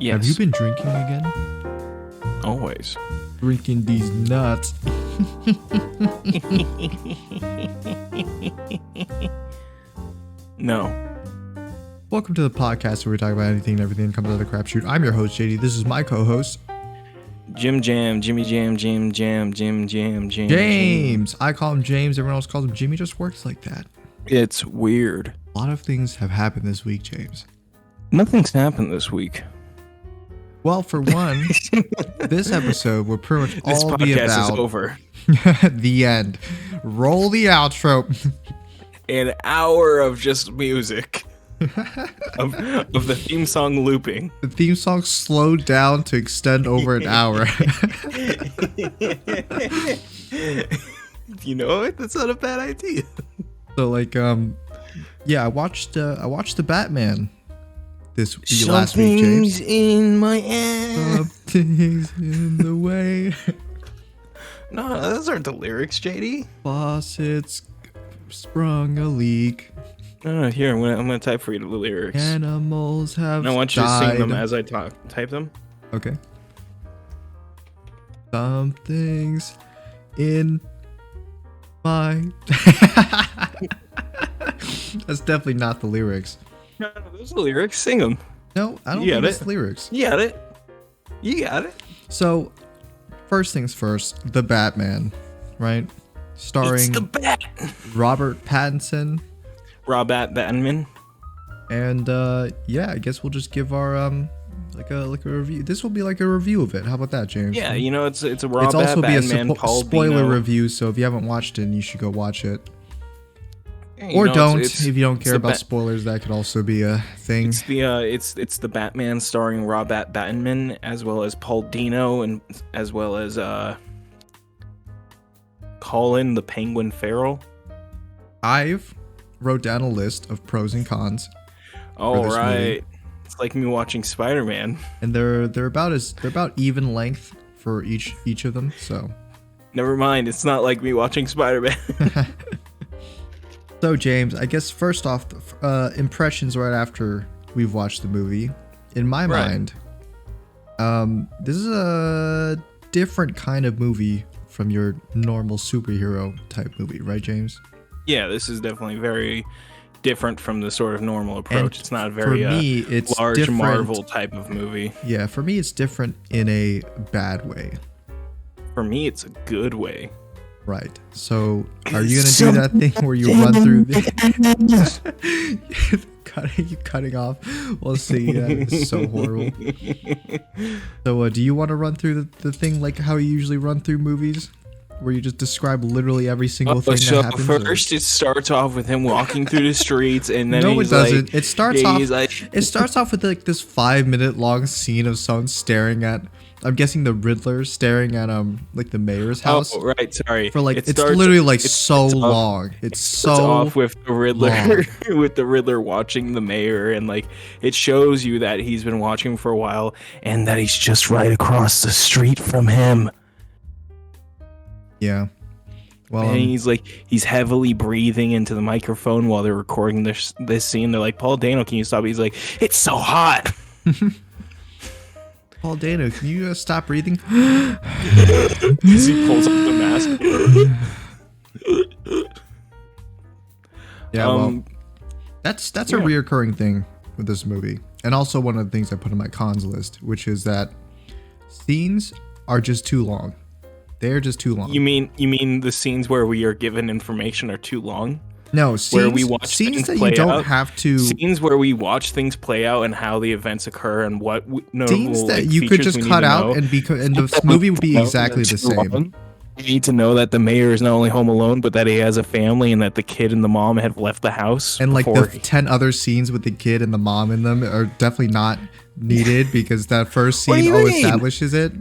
Yes. Have you been drinking again? Always. Drinking these nuts. No. Welcome to the podcast where we talk about anything and everything that comes out of the crapshoot. I'm your host, JD. This is my co-host, Jimmy Jam. James. I call him James. Everyone else calls him Jimmy. Just works like that. It's weird. A lot of things have happened this week, James. Nothing's happened this week. Well, for one, this episode will pretty much This all be podcast about is over. the end. Roll the outro. An hour of just music. of the theme song looping. The theme song slowed down to extend over an hour. You know what? That's not a bad idea. So like, yeah, I watched the Batman this last week, Something's James. in my ass. Something's in the way. No, those aren't the lyrics, JD. Faucets sprung a leak. No, here, I'm gonna type for you the lyrics. Animals have And I want you died. to sing them as I type them. Okay. Something's in my... That's definitely not the lyrics. No, those are the lyrics. Sing them. No, I don't You think got it's the lyrics. You got it. You got it. So, first things first, the Batman, right? It's Starring the Bat. Robert Pattinson. Batman. And yeah, I guess we'll just give our like a review. This will be like a review of it. How about that, James? Yeah, you know it's a It's Batman. also be a Paul spoiler Dino. review, so if you haven't watched it, you should go watch it. Yeah, you Or know, don't it's if you don't care the about spoilers. That could also be a thing. It's the Batman starring Batman as well as Paul Dino and as well as Colin the Penguin Farrell. I've wrote down a list of pros and cons, All this right, movie. it's like me watching Spider-Man. and they're about even length for each of them. So. Never mind, it's not like me watching Spider-Man. So James, I guess first off, impressions right after we've watched the movie. In my Right. mind, this is a different kind of movie from your normal superhero type movie, right, James? Yeah, this is definitely very different from the sort of normal approach. And It's not a very for me, it's large different. Marvel type of movie. Yeah, for me, it's different in a bad way. For me, it's a good way. Right. So, are you gonna do that thing where you run through the cutting off while singing? That is so horrible. So, do you want to run through the thing like how you usually run through movies, where you just describe literally every single thing So that happens? first, it starts off with him walking through the streets, and then No, he's it doesn't. like, It starts yeah, off. he's like, It starts off with like this 5-minute long scene of someone staring at. I'm guessing the Riddler staring at like the mayor's house. oh, right, sorry. For like It it's starts- literally like it so starts off- long. It's starts so off with the Riddler, long. with the Riddler watching the mayor, and like it shows you that he's been watching for a while, and that he's just right across the street from him. Yeah. Well, And he's heavily breathing into the microphone while they're recording this scene. They're like, Paul Dano, can you stop? He's like, it's so hot. Paul Dano, can you stop breathing? As he pulls up the mask. Yeah, well, that's a yeah. reoccurring thing with this movie, and also one of the things I put on my cons list, which is that scenes are just too long. They're just too long. You mean the scenes where we are given information are too long? No, scenes where we watch scenes things that play you don't out? have to. Scenes where we watch things play out and how the events occur and what notable Scenes that like, you could features just we need cut to out know. and the movie would be exactly the same. You need to know that the mayor is not only home alone, but that he has a family and that the kid and the mom have left the house. And like before the 10 other scenes with the kid and the mom in them are definitely not needed because that first What do scene you mean? establishes it.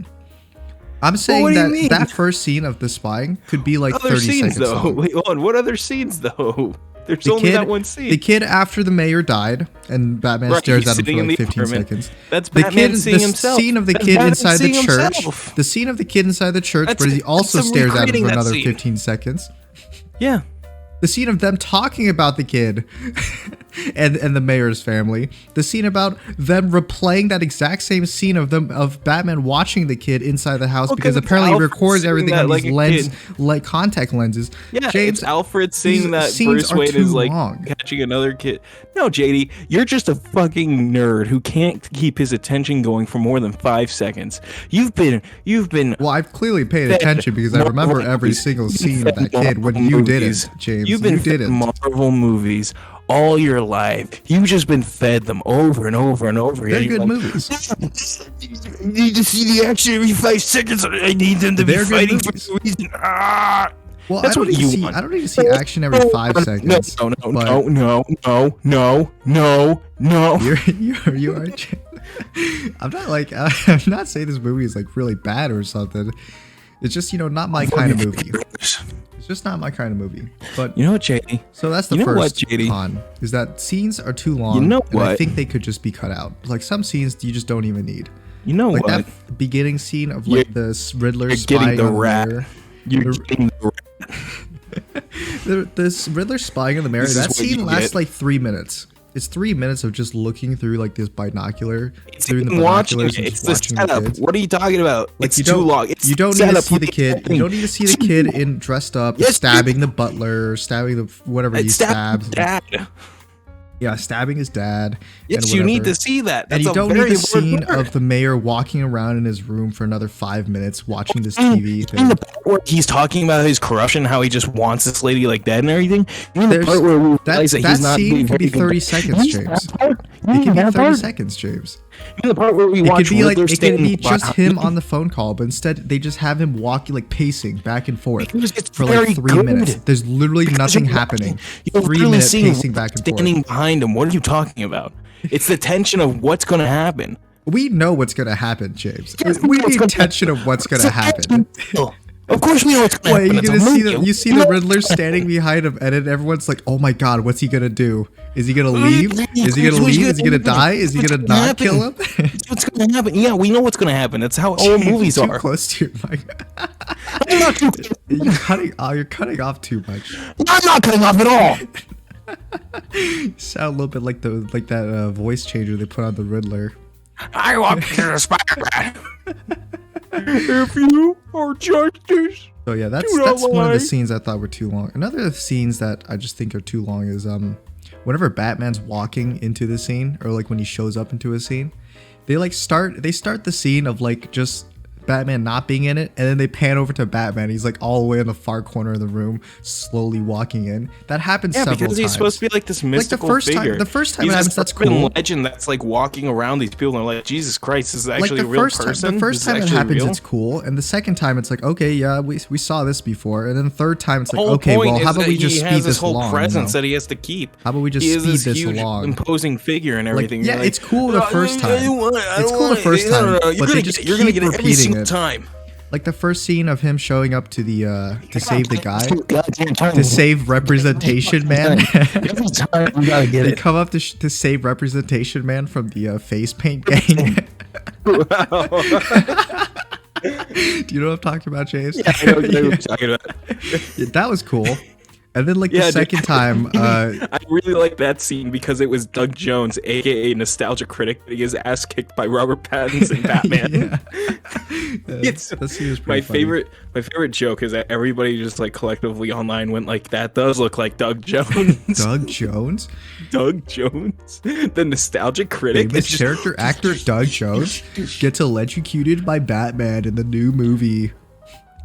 I'm saying what do you that mean? that first scene of the spying could be like other 30 scenes seconds though. long. Wait, hold on. What other scenes though? There's The only kid, that one scene. the kid after the mayor died, and Batman Right, stares he's at him sitting for in like the 15 apartment. seconds. That's The Batman kid, seeing the himself. scene of the That's kid Batman inside the seeing church. himself. The scene of the kid inside the church, That's- where he also that's stares at him recreating for that another scene. 15 seconds. Yeah. The scene of them talking about the kid. and the mayor's family. The scene about them replaying that exact same scene of Batman watching the kid inside the house, because apparently he records everything on these contact lenses. Yeah, James, it's Alfred seeing that Bruce Wayne is like catching another kid. No, JD, you're just a fucking nerd who can't keep his attention going for more than 5 seconds. You've been. Well, I've clearly paid attention because I remember every single scene of that kid when you did it, James. You've been fed Marvel movies all your life. You've just been fed them over and over and over again. They're good movies. You need to see the action every 5 seconds. I need them to be fighting for some reason. Well, I don't need to see action every 5 seconds. No. You are. I'm not saying this movie is like really bad or something. It's just, not my kind of movie. It's just not my kind of movie. But you know what, JD? So that's the first con, is that scenes are too long. You know what? And I think they could just be cut out. Like some scenes you just don't even need. You know like what? That beginning scene of like the Riddler spying on the mirror. You're getting the rat. This Riddler spying on the mirror. That scene lasts like 3 minutes. It's 3 minutes of just looking through like this binocular. It's the setup. What are you talking about? Like, it's too long. You don't need to see the kid. You don't need to see the kid in dressed up, stabbing the butler, stabbing the whatever he stabs. Yeah, stabbing his dad. Yes, you need to see that. And you don't need the scene of the mayor walking around in his room for another 5 minutes watching this TV thing. The part where he's talking about his corruption, how he just wants this lady like dead and everything. The part where we realize that he's not scene could be 30 seconds, James. It can be 30 seconds, James. The part where we watch Riddler it could be just him on the phone call, but instead they just have him walking, like pacing back and forth for like 3 minutes. There's literally nothing happening. 3 minutes pacing back and forth. Standing behind him. What are you talking about? It's the tension of what's going to happen. We know what's going to happen, James. We need tension of what's going to happen. Of course we know what's going to happen. You see the Riddler standing behind him, and then everyone's like, "Oh my God, what's he gonna do? Is he gonna leave? Is he gonna leave? Is he gonna die? Is he gonna not kill him?" What's gonna happen? Yeah, we know what's gonna happen. That's how all movies are. Too close to your mic. I'm not too. You're cutting off too much. I'm not cutting off at all. You sound a little bit like that voice changer they put on the Riddler. I want to the Spider-Man. If you are justice. So yeah, that's one of the scenes I thought were too long. Another of the scenes that I just think are too long is whenever Batman's walking into the scene, or like when he shows up into a scene, they start the scene of like just Batman not being in it, and then they pan over to Batman. He's like all the way in the far corner of the room, slowly walking in. That happens several times. Yeah, because he's supposed to be like this mystical figure. The first time it happens, that's cool. Legend that's like walking around these people and they're like, Jesus Christ, this is actually a real person. The first time it happens, it's cool, and the second time it's like, okay, yeah, we saw this before, and then the third time it's like, okay, well, how about we just speed this along? He has this whole presence that he has to keep. How about we just speed this huge, along? Imposing figure and everything. Yeah, it's cool the first time. It's cool the first time, but they just keep repeating it. Like the first scene of him showing up to the to save the guy, to save Representation Man. Every time we gotta get they come up to save Representation Man from the face paint gang. Do you know what I'm talking about, James? Yeah, I know what you're talking about. Yeah, that was cool. And then, like, the second time... I really like that scene because it was Doug Jones, a.k.a. Nostalgia Critic, getting his ass kicked by Robert Pattinson Batman. It's my favorite joke is that everybody just, like, collectively online went like, that does look like Doug Jones. Doug Jones? Doug Jones? The Nostalgia Critic? Famous character actor Doug Jones gets electrocuted by Batman in the new movie.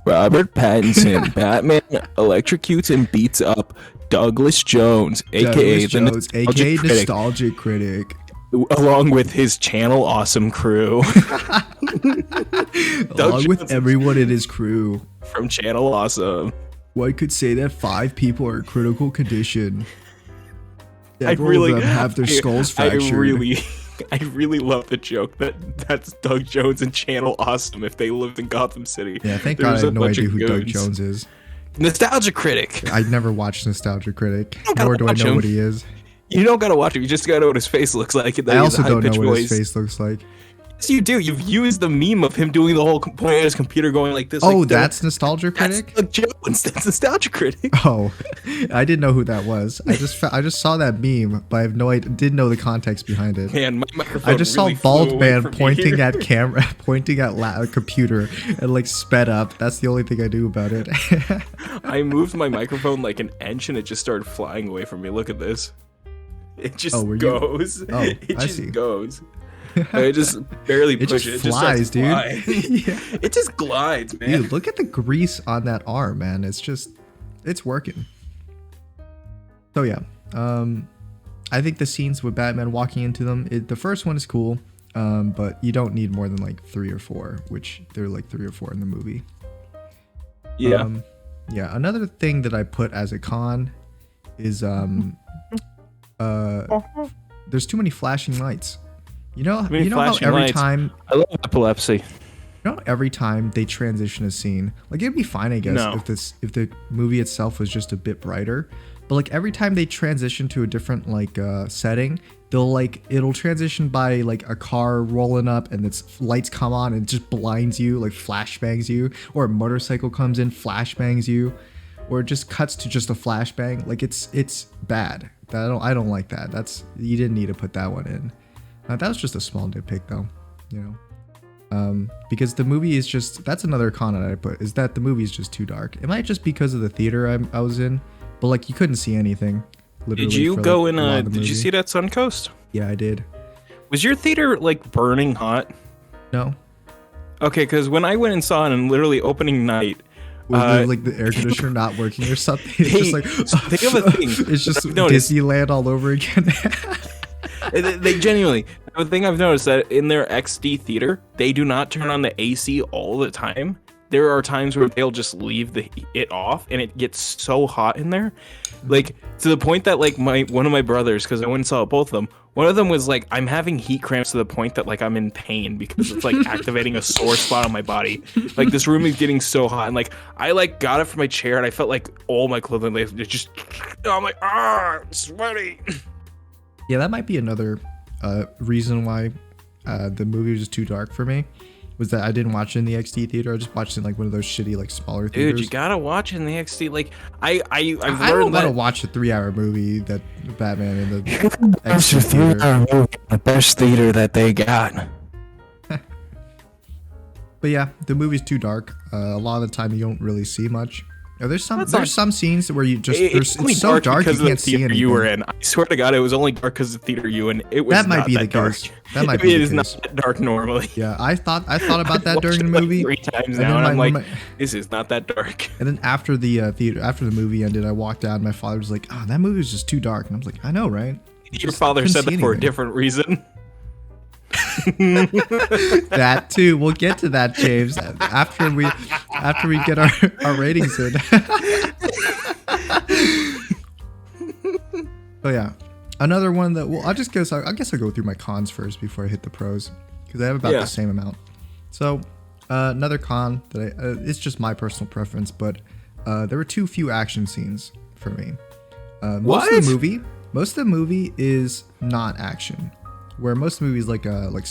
Robert Pattinson, Batman electrocutes and beats up Douglas Jones, aka Nostalgia Critic, along with his Channel Awesome crew. Along with everyone in his crew from Channel Awesome. One could say that 5 people are in critical condition. I really have their skulls fractured. I really love the joke that's Doug Jones and Channel Awesome if they lived in Gotham City. Yeah, thank God I have no idea who Doug Jones is. Nostalgia Critic. I never watched Nostalgia Critic, nor do I know what he is. You don't gotta watch him. You just gotta know what his face looks like. I also don't know what his face looks like. Yes, you do. You've used the meme of him doing the whole pointing at his computer, going like this. Oh, like, that's Nostalgia Critic. That's Jones. That's Nostalgia Critic. Oh, I didn't know who that was. I just saw that meme, but I have no idea. Didn't know the context behind it. Man, my microphone I just really saw bald man flew away from pointing here. at camera, pointing at a computer, and like sped up. That's the only thing I knew about it. I moved my microphone like an inch, and it just started flying away from me. Look at this. It just goes. Oh, it I just see. goes. I just barely It push just it. flies, dude. Yeah. It just glides, man. Dude, look at the grease on that arm, man. It's working. So yeah, I think the scenes with Batman walking into them, the first one is cool, but you don't need more than like 3 or 4, which there are like 3 or 4 in the movie. Yeah. Yeah. Another thing that I put as a con is there's too many flashing lights. You know how every time I love epilepsy. every time they transition a scene, like it'd be fine, I guess, No. if the movie itself was just a bit brighter. But like every time they transition to a different like setting, it'll transition by like a car rolling up and its lights come on and it just blinds you, like flashbangs you, or a motorcycle comes in, flashbangs you, or it just cuts to just a flashbang. Like it's bad. I don't like that. You didn't need to put that one in. That was just a small nitpick though, you know. Because the movie is just, that's another con that I put, is that the movie is just too dark. It might just because of the theater I was in, but like you couldn't see anything. Literally. Did you for, go like, in a lot of a? the Did you movie. see it at Suncoast? Yeah, I did. Was your theater like burning hot? No. Okay, because when I went and saw it on literally opening night, Was there, like the air conditioner not working or something? It's just like think of a thing. It's just I've noticed. Disneyland all over again. They genuinely, the thing I've noticed that in their XD theater, they do not turn on the AC all the time. There are times where they'll just leave it off, and it gets so hot in there, like to the point that like one of my brothers, because I went and saw both of them. One of them was like, I'm having heat cramps to the point that like I'm in pain because it's like activating a sore spot on my body. Like this room is getting so hot, and like I like got it from my chair, and I felt like all my clothing like it just. I'm like, I'm sweaty. Yeah, that might be another reason why the movie was just too dark for me. Was that I didn't watch it in the XD theater. I just watched it in like one of those shitty like smaller theaters. Dude, you gotta watch it in the XD. Like I've learned I don't want to that. watch a 3-hour movie that Batman in the XD theater. The best theater that they got. But yeah, the movie's too dark. A lot of the time you don't really see much. There's some That's not- some scenes where you just It's only it's so dark you because of the can't see theater anything. you were in. I swear to God, it was only dark because of the theater you were in. It was That might not be that the dark. case. That might be It the is not case. that dark normally. Yeah, I thought about that I during the watched it, movie. like 3 times And now, then and I'm my- like, this is not that dark. And then after the movie ended, I walked out and my father was like, "Oh, that movie was just too dark." And I was like, "I know, right?" Your father couldn't said see that for a anything. different reason. That too. We'll get to that, James, after we get our ratings in. Oh yeah, another one that I guess I'll go through my cons first before I hit the pros because I have about Yeah. the same amount. So another con that it's just my personal preference, but there were too few action scenes for me. Most of the movie is not action, where most of the movie is like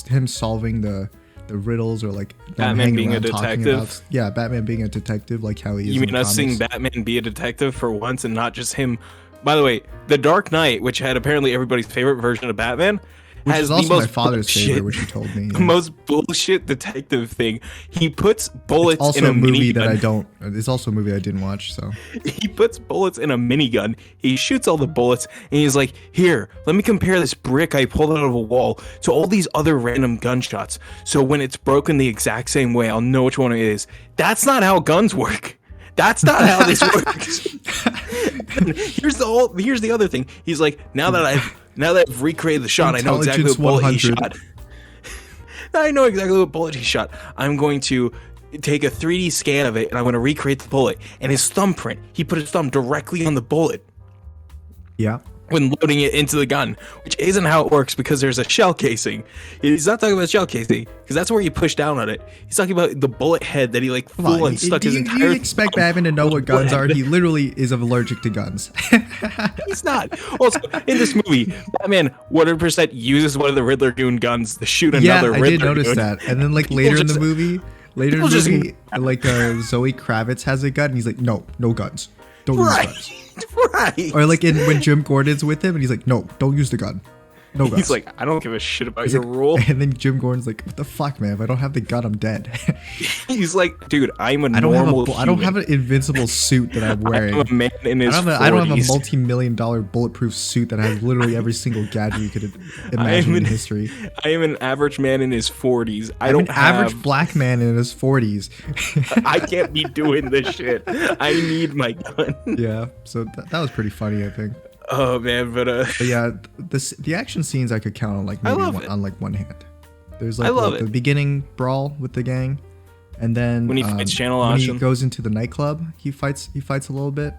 him solving the riddles or like them Batman hanging being a around talking detective? about- yeah, Batman being a detective, like how he is. You in mean the us seeing comics. Batman be a detective for once and not just him? By the way, The Dark Knight, which had apparently everybody's favorite version of Batman, Which has is the also my most father's bullshit- favorite, which he told me. The most bullshit detective thing. He puts bullets It's also in a movie minigun. that I don't. It's also a movie I didn't watch. So He puts bullets in a minigun. He shoots all the bullets, and he's like, "Here, let me compare this brick I pulled out of a wall to all these other random gunshots. So when it's broken the exact same way, I'll know which one it is." That's not how guns work. That's not how this works. Here's the other thing. He's like, now that I've recreated the shot, I know exactly what bullet he 100. shot. I know exactly what bullet he shot. I'm going to take a 3D scan of it, and I'm going to recreate the bullet. And his thumbprint, he put his thumb directly on the bullet. yeah, when loading it into the gun, which isn't how it works because there's a shell casing. He's not talking about shell casing because that's where you push down on it. He's talking about the bullet head that he like full on stuck his entire. Do you expect Batman to know what guns are? He literally is allergic to guns. He's not. Also, in this movie, Batman 100% uses one of the Riddler goon guns to shoot another Riddler. Yeah, I did notice that. And then like later in the movie, like Zoe Kravitz has a gun, and he's like, no guns. Don't use guns. Right. Or like when Jim Gordon's with him and he's like, no, don't use the gun. No guns. He's like, I don't give a shit about your rule. And then Jim Gordon's like, what the fuck, man? If I don't have the gun, I'm dead. He's like, dude, I'm a normal human. I don't have an invincible suit that I'm wearing. I'm a man in his 40s. I don't have a multi-million-dollar bulletproof suit that has literally every single gadget you could imagine in history. I am an average man in his 40s. I'm an average black man in his 40s. I can't be doing this shit. I need my gun. Yeah, so that was pretty funny, I think. Oh man, but yeah, the action scenes I could count on like maybe on like one hand. There's like the beginning brawl with the gang, and then when he fights Channel when Ocean, he goes into the nightclub, he fights a little bit.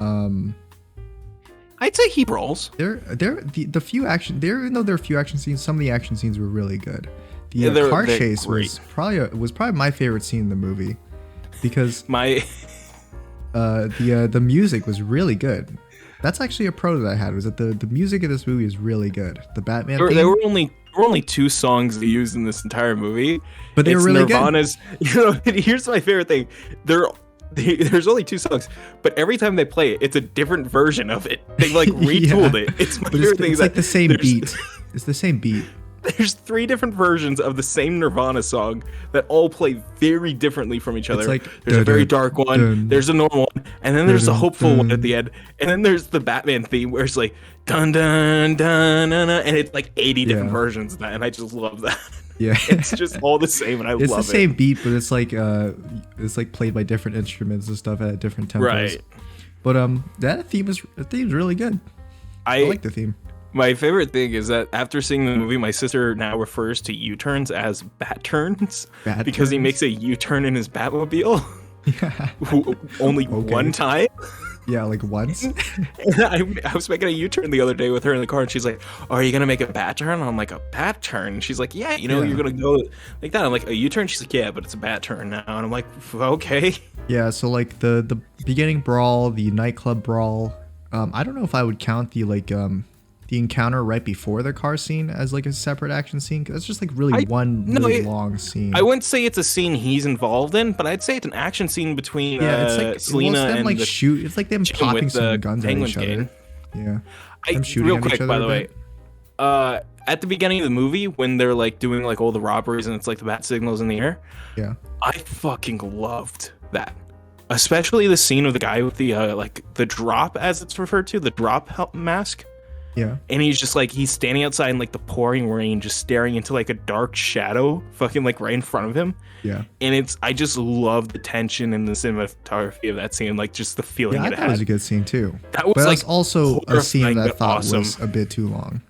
I'd say he brawls. The few action there, even though there are a few action scenes, some of the action scenes were really good. The car chase was probably my favorite scene in the movie, because the music was really good. That's actually a pro that I had, was that the music of this movie is really good. The Batman theme. There were only 2 songs they used in this entire movie, but they were really Nirvana's, good. Here's my favorite thing: there's only 2 songs, but every time they play it, it's a different version of it. They like retooled it. It's my favorite thing. It's like the same beat. It's the same beat. There's 3 different versions of the same Nirvana song that all play very differently from each other. Like, there's a very dark one, there's a normal one, and then there's a hopeful one at the end, and then there's the Batman theme where it's like dun dun dun dun, and it's like 80 different versions of that, and I just love that. Yeah, it's just all the same, and I love it. It's the same beat, but it's like played by different instruments and stuff at different tempos. Right. But that theme's really good. I like the theme. My favorite thing is that after seeing the movie, my sister now refers to U-turns as bat turns because he makes a U-turn in his Batmobile. Yeah. Only one time. Yeah, like once. I was making a U-turn the other day with her in the car, and she's like, "Are you gonna make a bat turn?" And I'm like, "A bat turn?" And she's like, "Yeah, you're gonna go like that." I'm like, "A U-turn?" She's like, "Yeah, but it's a bat turn now." And I'm like, "Okay." Yeah, so like the beginning brawl, the nightclub brawl. I don't know if I would count the encounter right before the car scene as like a separate action scene, because it's just like really long scene. I wouldn't say it's a scene he's involved in, but I'd say it's an action scene between it's like, Selena and like it's like them popping some guns at each other. Yeah. Real quick, by the way, at the beginning of the movie when they're like doing like all the robberies and it's like the bat signals in the air, yeah, I fucking loved that. Especially the scene of the guy with the like the drop, as it's referred to, the drop mask. Yeah. And he's just like, he's standing outside in like the pouring rain, just staring into like a dark shadow, fucking like right in front of him. Yeah. And I just love the tension and the cinematography of that scene, like just the feeling it had. That was a good scene too. That was but like also a scene that I thought was a bit too long.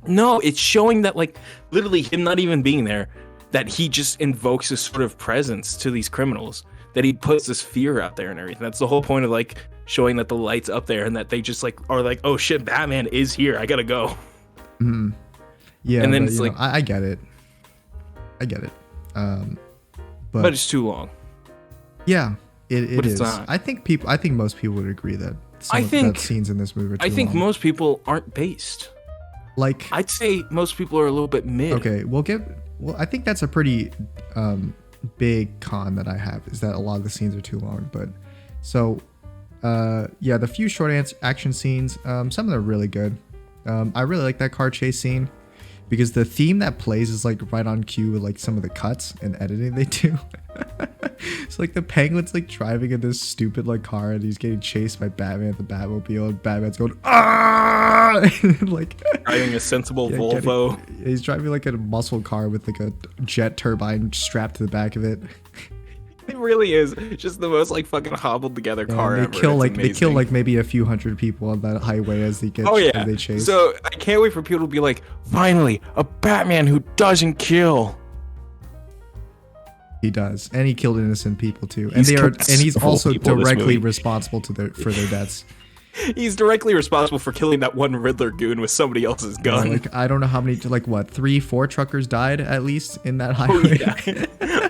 No, it's showing that like literally him not even being there, that he just invokes this sort of presence to these criminals, that he puts this fear out there and everything. That's the whole point of like showing that the light's up there and that they just like are like, oh shit, Batman is here, I gotta go. Mm-hmm. Yeah, and then it's like, I get it. But it's too long. Yeah, it is. I think most people would agree that that scenes in this movie are too long. I think most people aren't based. Like, I'd say most people are a little bit mid. Okay, I think that's a pretty big con that I have, is that a lot of the scenes are too long. But so yeah, the few short action scenes, some of them are really good. I really like that car chase scene because the theme that plays is like right on cue with like some of the cuts and editing they do. It's like the Penguin's like driving in this stupid like car and he's getting chased by Batman at the Batmobile, and Batman's going ah, like driving a sensible Volvo. He's driving like a muscle car with like a jet turbine strapped to the back of it. It really is just the most like fucking hobbled together car ever. They kill like maybe a few hundred people on that highway as they get as they chase. So I can't wait for people to be like, finally, a Batman who doesn't kill. He does, and he killed innocent people too, and he's also directly responsible for their deaths. He's directly responsible for killing that one Riddler goon with somebody else's gun. Yeah, like I don't know how many, like what, 3-4 truckers died at least in that highway.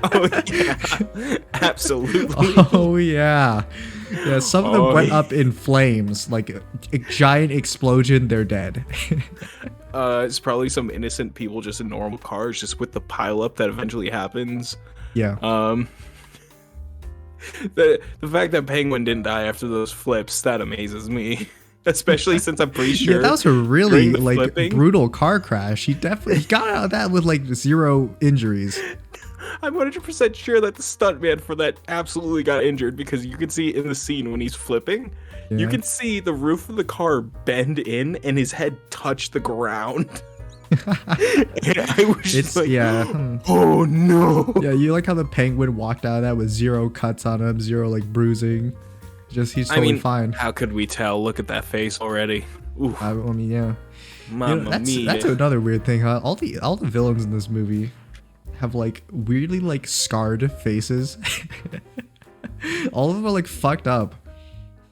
Oh yeah, absolutely. Oh yeah, yeah. Some of them went up in flames, like a giant explosion. They're dead. It's probably some innocent people just in normal cars, just with the pileup that eventually happens. Yeah. The fact that Penguin didn't die after those flips, that amazes me. Especially since I'm pretty sure. Yeah, that was a really like flipping, brutal car crash. He definitely got out of that with like 0 injuries. I'm 100% sure that the stuntman for that absolutely got injured, because you can see in the scene when he's flipping, you can see the roof of the car bend in and his head touch the ground. And I was just like, oh no. Yeah, you like how the Penguin walked out of that with 0 cuts on him, 0 like bruising. Just he's totally fine. How could we tell? Look at that face already. Oof. I mean, yeah. Mamma mia. That's another weird thing, huh? All the villains in this movie have like weirdly like scarred faces. All of them are like fucked up.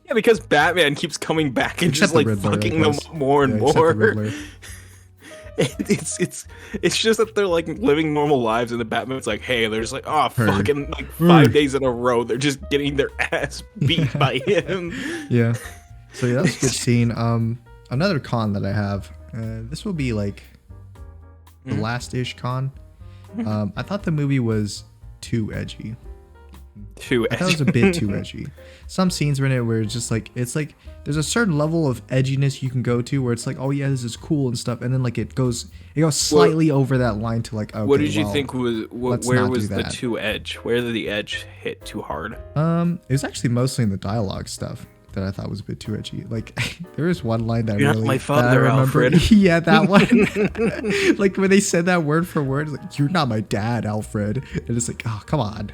Yeah, because Batman keeps coming back and just like fucking them up more and more. It's just that they're like living normal lives, and the Batman's like, hey, there's like, oh, fucking like 5 days in a row they're just getting their ass beat by him. Yeah. So yeah, that's a good scene. Another con that I have, this will be like the last-ish con. I thought the movie was too edgy. I thought it was a bit too edgy. Some scenes were in it where it's just like, it's like there's a certain level of edginess you can go to where it's like, oh yeah, this is cool and stuff, and then like it goes slightly over that line to like, okay, what did you think was where was the too edge? Where did the edge hit too hard? It was actually mostly in the dialogue stuff that I thought was a bit too edgy. Like there is one line that You're really not my father, Alfred. Yeah, that one. Like when they said that word for word, like, you're not my dad, Alfred. And it's like, oh, come on,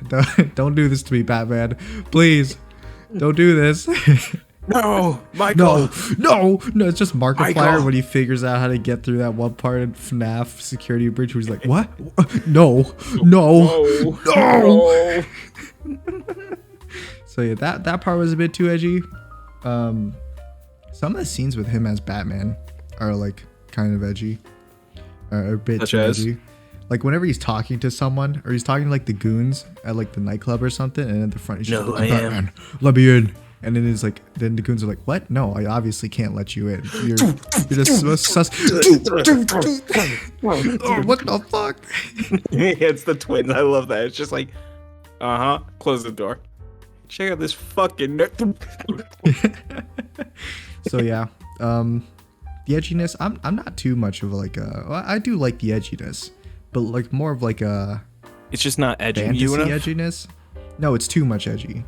don't do this to me, Batman, please, don't do this. No, Michael. No. It's just Markiplier when he figures out how to get through that one part in FNAF security breach where he's like, what? No. So yeah, that part was a bit too edgy. Some of the scenes with him as Batman are like kind of edgy, a bit too edgy. Like whenever he's talking to someone, or he's talking to like the goons at like the nightclub or something, and at the front he's just like, Batman, let me in. And then it's like, then the goons are like, what? No, I obviously can't let you in. You're just sus. Oh, what the fuck? It's the twins. I love that. It's just like, close the door. Check out this fucking. So yeah, the edginess. I'm not too much of like a. Well, I do like the edginess, but like more of like a. It's just not edgy. Fantasy edginess. No, it's too much edgy,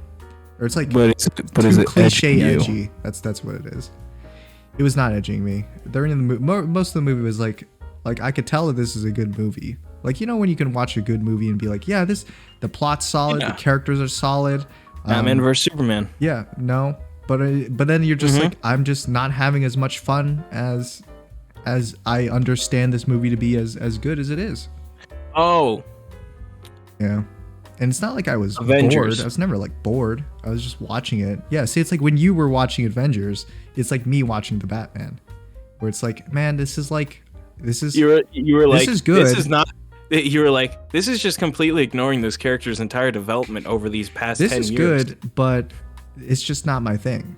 or it's like. But is it cliche edgy? That's what it is. It was not edging me during the movie. Most of the movie was like I could tell that this is a good movie. Like, you know, when you can watch a good movie and be like, yeah, the plot's solid, the characters are solid. Batman vs Superman. Yeah, no, but then you're just like, I'm just not having as much fun as I understand this movie to be as good as it is. Oh, yeah, and it's not like I was Avengers. bored. I was never like bored. I was just watching it. Yeah, see, it's like when you were watching Avengers, it's like me watching the Batman, where it's like, man, this is like, you were like, this is good. This is not. You were like, this is just completely ignoring this character's entire development over these past 10 years. This is good, but it's just not my thing.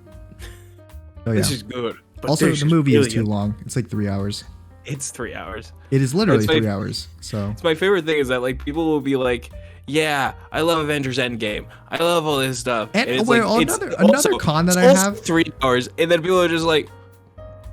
Oh, yeah. This is good. But also, the movie is too long. It's like 3 hours. It's 3 hours. It is literally 3 hours. So it's my favorite thing is that like people will be like, yeah, I love Avengers Endgame. I love all this stuff. And it's another con that I have. 3 hours, and then people are just like,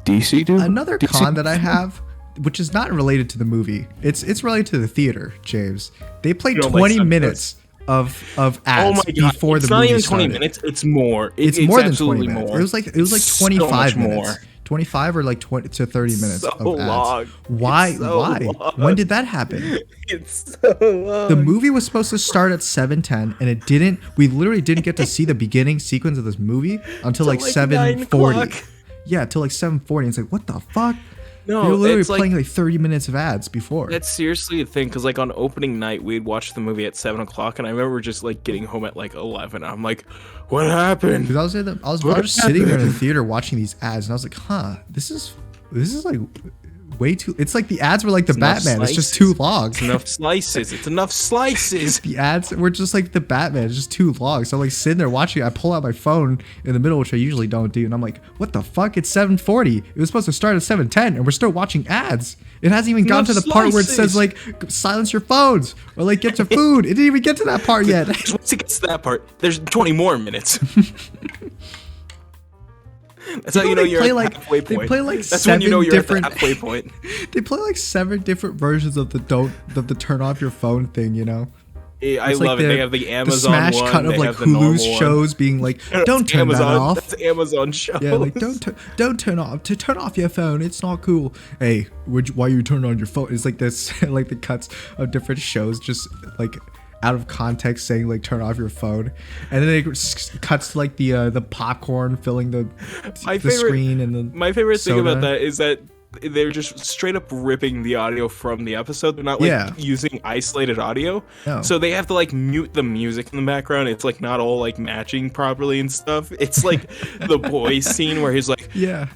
DC, dude. Another con that I have, which is not related to the movie. It's related to the theater, James. They played 20 minutes of ads before the movie started. It's not even 20 minutes. It's more. It's more than 20 minutes. It was like 25 minutes. 25 or like 20 to 30 minutes of ads. Long. Why? Long. When did that happen? It's so long. The movie was supposed to start at 7:10, and it didn't. We literally didn't get to see the beginning sequence of this movie until like 7:40. Yeah, till like 7:40. It's like, what the fuck? They were No, literally it's playing like 30 minutes of ads before. that's seriously a thing. Cause like on opening night, we'd watch the movie at 7 o'clock, and I remember just like getting home at like 11. I'm like, what happened? Because I was just sitting there in the theater watching these ads, and I was like, huh, this is like way too. It's like the ads were like the Batman. It's just too long. It's enough slices. It's enough slices. The ads were just like the Batman. It's just too long. So I'm like sitting there watching it. I pull out my phone in the middle, which I usually don't do, and I'm like, what the fuck? It's 7:40. It was supposed to start at 7:10, and we're still watching ads. It hasn't even gotten to the part where it says like silence your phones or like get your food. It didn't even get to that part yet. Once it gets to that part, there's 20 more minutes. That's how you know you're at the halfway point. They play like That's seven when you know you're different at the halfway point. They play like 7 different versions of the turn off your phone thing, you know? I love it. They have the Amazon the smash one. cut of they like have the Hulu's normal shows being like, don't turn Amazon, that off. That's Amazon shows. Yeah, like don't turn off your phone. It's not cool. Hey, why you turn on your phone? It's like this, like the cuts of different shows, just like out of context saying like turn off your phone, and then it cuts to like the popcorn filling the screen and the my favorite soda. thing about that is that they're just straight up ripping the audio from the episode. They're not like using isolated audio. No. So they have to like mute the music in the background. It's like not all like matching properly and stuff. It's like the boys scene where he's like, yeah,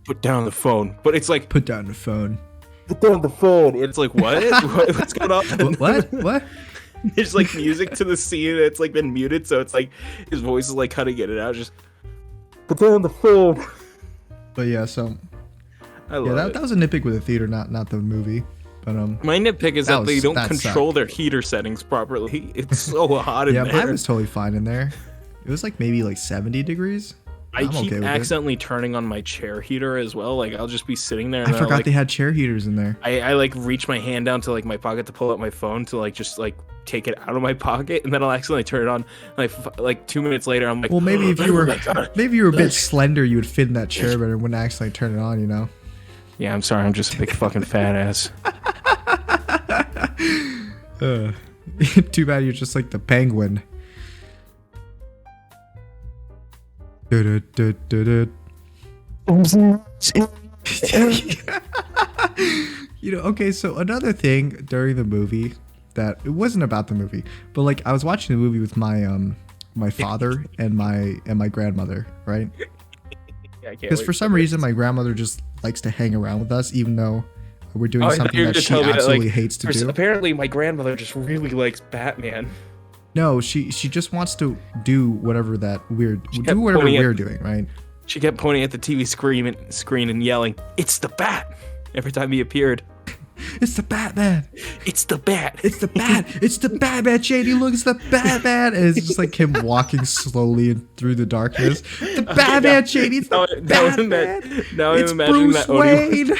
put down the phone. But it's like, put down the phone. Put down the phone. It's like, what? What's going on? What? There's like music to the scene that's like been muted, so it's like his voice is like cutting it out. Just put down the phone. But yeah, so I love it. That was a nitpick with the theater, not the movie. But my nitpick is that they don't control their heater settings properly. It's so hot in there. Yeah, mine was totally fine in there. It was like maybe like 70 degrees. I keep accidentally turning on my chair heater as well. Like I'll just be sitting there. And I forgot they had chair heaters in there. I like reach my hand down to like my pocket to pull out my phone to like just like take it out of my pocket, and then I'll accidentally turn it on. Like 2 minutes later, I'm like, well, maybe if you were a bit slender, you would fit in that chair better and wouldn't accidentally turn it on. You know? Yeah, I'm sorry. I'm just a big fucking fat ass. Too bad you're just like the penguin. You know, okay, so another thing during the movie that it wasn't about the movie, but like I was watching the movie with my my father and my grandmother, right? Because for some reason my grandmother just likes to hang around with us, even though we're doing something that she absolutely hates to do. Apparently, my grandmother just really likes Batman. No, she just wants to do whatever we're doing, right? She kept pointing at the TV screen and yelling, "It's the Bat!" every time he appeared. It's the Batman. It's the Bat. It's the Bat. It's the Batman. Shady, look, it's the Batman. And it's just like him walking slowly through the darkness. The Batman, Shady. It's the Batman. Now I'm imagining that Oni.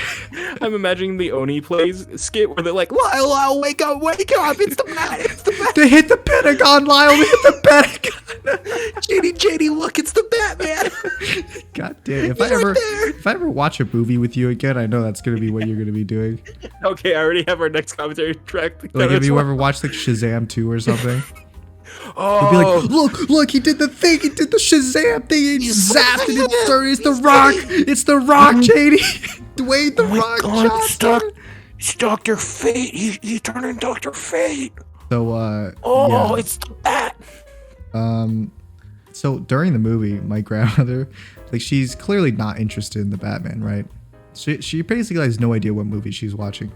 I'm imagining the Oni plays skit where they're like, Lyle, wake up. It's the Bat. It's the Bat. They hit the Pentagon, Lyle. They hit the Pentagon. JD, look, it's the Batman. God damn. If I ever watch a movie with you again, I know that's going to be what you're going to be doing. Okay, I already have our next commentary track. Like, have you ever watched like Shazam 2 or something? Oh, you'd be like, look, he did the thing, he did the Shazam thing, he zapped it, it's the Rock, JD. Dwayne the Rock Johnson. It's Dr. Fate, he's turning Dr. Fate. So, it's the Bat. So during the movie, my grandmother, like, she's clearly not interested in the Batman, right? She basically has no idea what movie she's watching.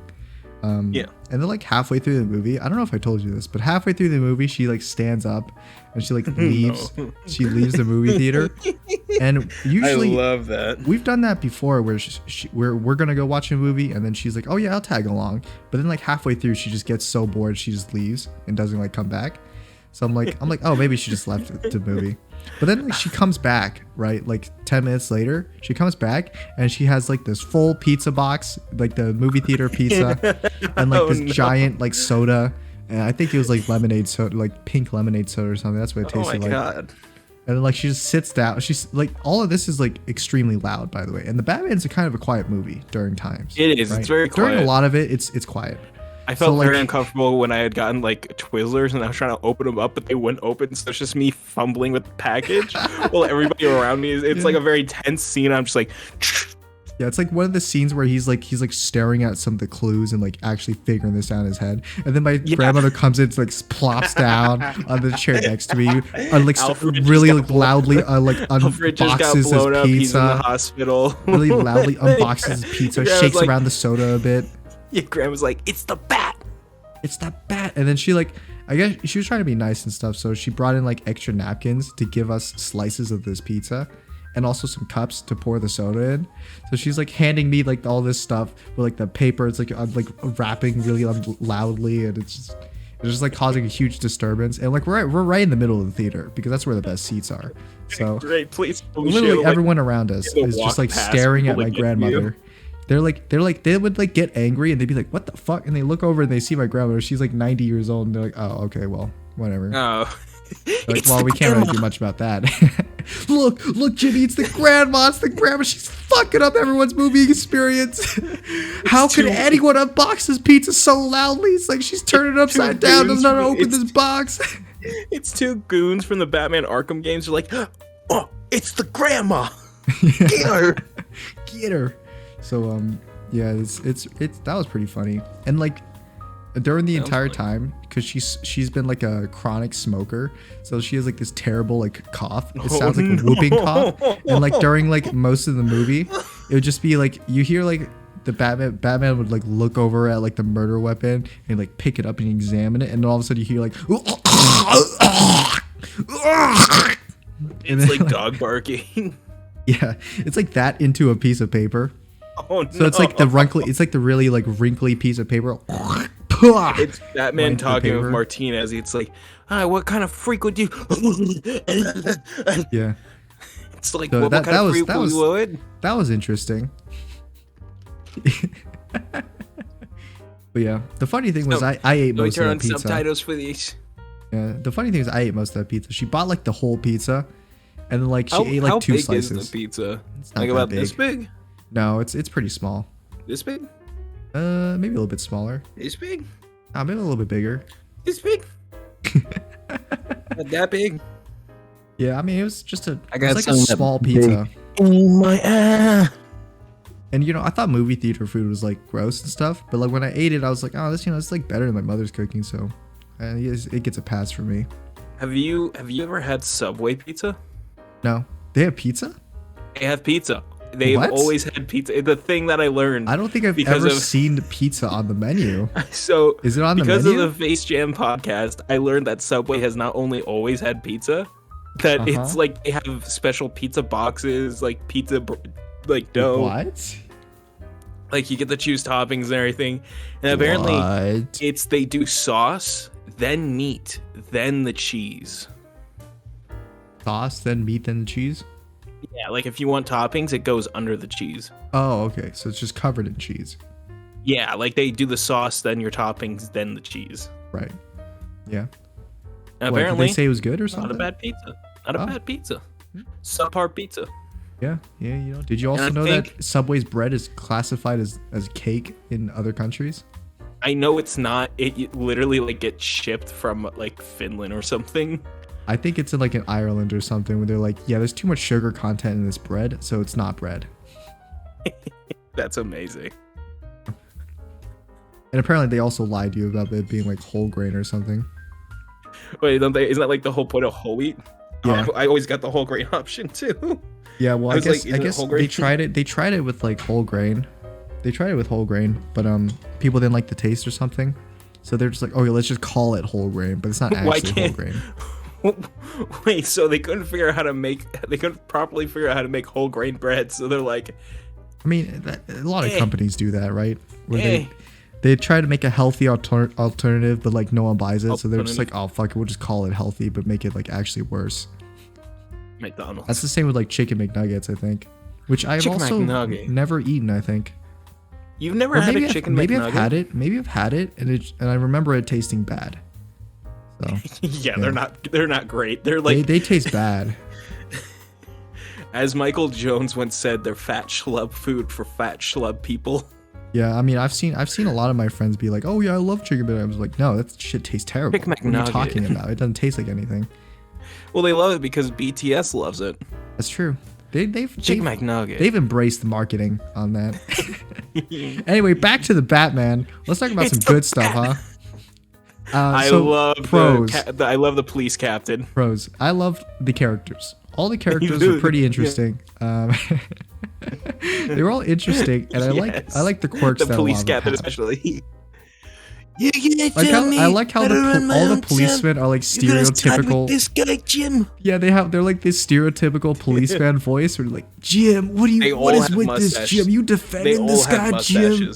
And then like halfway through the movie, I don't know if I told you this, but halfway through the movie, she like stands up and she like leaves. She leaves the movie theater. And usually, I love that. We've done that before, where we're gonna go watch a movie, and then she's like, "Oh yeah, I'll tag along." But then like halfway through, she just gets so bored, she just leaves and doesn't like come back. So I'm like, oh, maybe she just left the movie. But then like she comes back, right? Like 10 minutes later, she comes back and she has like this full pizza box, like the movie theater pizza, and like this giant like soda. And I think it was like lemonade soda, like pink lemonade soda or something. That's what it tasted like. Oh my god. And then like she just sits down. She's like, all of this is like extremely loud, by the way. And the Batman's a kind of a quiet movie during times. It is. Right? It's very quiet. During a lot of it, it's quiet. I felt very uncomfortable when I had gotten like Twizzlers and I was trying to open them up, but they wouldn't open. So it's just me fumbling with the package while everybody around me it's like a very tense scene. I'm just like, Yeah, it's like one of the scenes where he's like staring at some of the clues and like actually figuring this out in his head. And then my grandmother comes in, like plops down on the chair next to me, like really like loudly like unboxes his pizza. He's in the hospital. Really loudly unboxes his pizza, shakes like, around the soda a bit. Your grandma's like, "It's the bat. It's the bat." And then she like, I guess she was trying to be nice and stuff, so she brought in like extra napkins to give us slices of this pizza. And also some cups to pour the soda in. So she's like handing me like all this stuff with like the paper. It's like I'm like rapping really loudly, and it's just like causing a huge disturbance. And like we're right in the middle of the theater because that's where the best seats are. So great, please. Literally everyone around us is just like staring at my grandmother. They would like get angry and they'd be like, "What the fuck?" And they look over and they see my grandmother. She's like 90 years old, and they're like, "Oh, okay, well, whatever." Oh. Like, well, we can't really do much about that. look, Jimmy, it's the grandma. It's the grandma. She's fucking up everyone's movie experience. How could anyone unbox this pizza so loudly? It's like she's turning it upside down, doesn't know how to open this box. It's two goons from the Batman Arkham games. They're like, "Oh, it's the grandma. Get her. Get her." So, yeah, it's that was pretty funny. And like, during the entire time, because she's been like a chronic smoker, so she has like this terrible like cough. It sounds like a whooping cough. And like during like most of the movie, it would just be like you hear like the Batman would like look over at like the murder weapon and like pick it up and examine it, and then all of a sudden you hear like it's like dog barking. Yeah, it's like that into a piece of paper. Oh no. So it's like the really like wrinkly piece of paper. It's Batman right talking with Martinez. It's like, what kind of freak would you? Yeah. It's like, so what kind of freak would? That was interesting. But yeah, the funny thing was I ate most of that pizza. Subtitles for these. Yeah, the funny thing is I ate most of that pizza. She bought like the whole pizza, and then like she ate like 2 slices. How big is the pizza? It's like about this big? No, it's pretty small. This big? Maybe a little bit smaller. This big? Maybe a little bit bigger. This big? Not that big? Yeah, I mean, it was just a small big. pizza. Oh my And you know, I thought movie theater food was like gross and stuff, but like when I ate it, I was like, oh, this, you know, it's like better than my mother's cooking, so it gets a pass for me. Have you ever had Subway pizza? No. They have pizza? They have pizza. They've always had pizza. The thing that I learned. I don't think I've ever seen pizza on the menu. So is it on the menu? Because of the Face Jam podcast, I learned that Subway has not only always had pizza, that it's like they have special pizza boxes, like pizza, like dough. What? Like you get to choose toppings and everything. And apparently, they do sauce, then meat, then the cheese. Sauce, then meat, then the cheese. Yeah, like if you want toppings, it goes under the cheese. Oh, okay. So it's just covered in cheese. Yeah, like they do the sauce, then your toppings, then the cheese. Right. Yeah. And apparently, did they say it was good or something? Not a bad pizza. Not a bad pizza. Subpar pizza. Yeah, you know. Did you also know that Subway's bread is classified as cake in other countries? I know it's not. It literally like gets shipped from like Finland or something. I think it's in like in Ireland or something where they're like, yeah, there's too much sugar content in this bread, so it's not bread. That's amazing. And apparently they also lied to you about it being like whole grain or something. Wait, don't they? Isn't that like the whole point of whole wheat? Yeah. I always got the whole grain option too. Yeah, well, I guess they tried it. They tried it with like whole grain. They tried it with whole grain, but people didn't like the taste or something. So they're just like, okay, let's just call it whole grain, but it's not actually whole grain. Wait, so they couldn't properly figure out how to make whole grain bread, so they're like, I mean, a lot of companies do that, right? Where they try to make a healthy alternative, but like no one buys it, so they're just like, oh fuck it, we'll just call it healthy, but make it like actually worse. McDonald's. That's the same with like chicken McNuggets, I think, which I've also never eaten. I think you've never had a chicken McNugget. Maybe I've had it, and I remember it tasting bad. So, yeah, they're not great. They're like they taste bad. As Michael Jones once said, they're fat schlub food for fat schlub people. Yeah, I mean, I've seen a lot of my friends be like, "Oh yeah, I love chicken," but I was like, "No, that shit tastes terrible." What are you talking about? It doesn't taste like anything. Well, they love it because BTS loves it. That's true. Chicken McNugget. They've embraced the marketing on that. Anyway, back to the Batman. Let's talk about some good stuff, huh? I love pros. I love the police captain. Pros. I loved the characters. All the characters were pretty interesting. They were all interesting, and I like the quirks. The police captain, especially. I like how all the policemen are like stereotypical. This guy, Jim. Yeah, they're like this stereotypical policeman voice. Where they're like, Jim, what is with this, Jim? You defending this guy, Jim?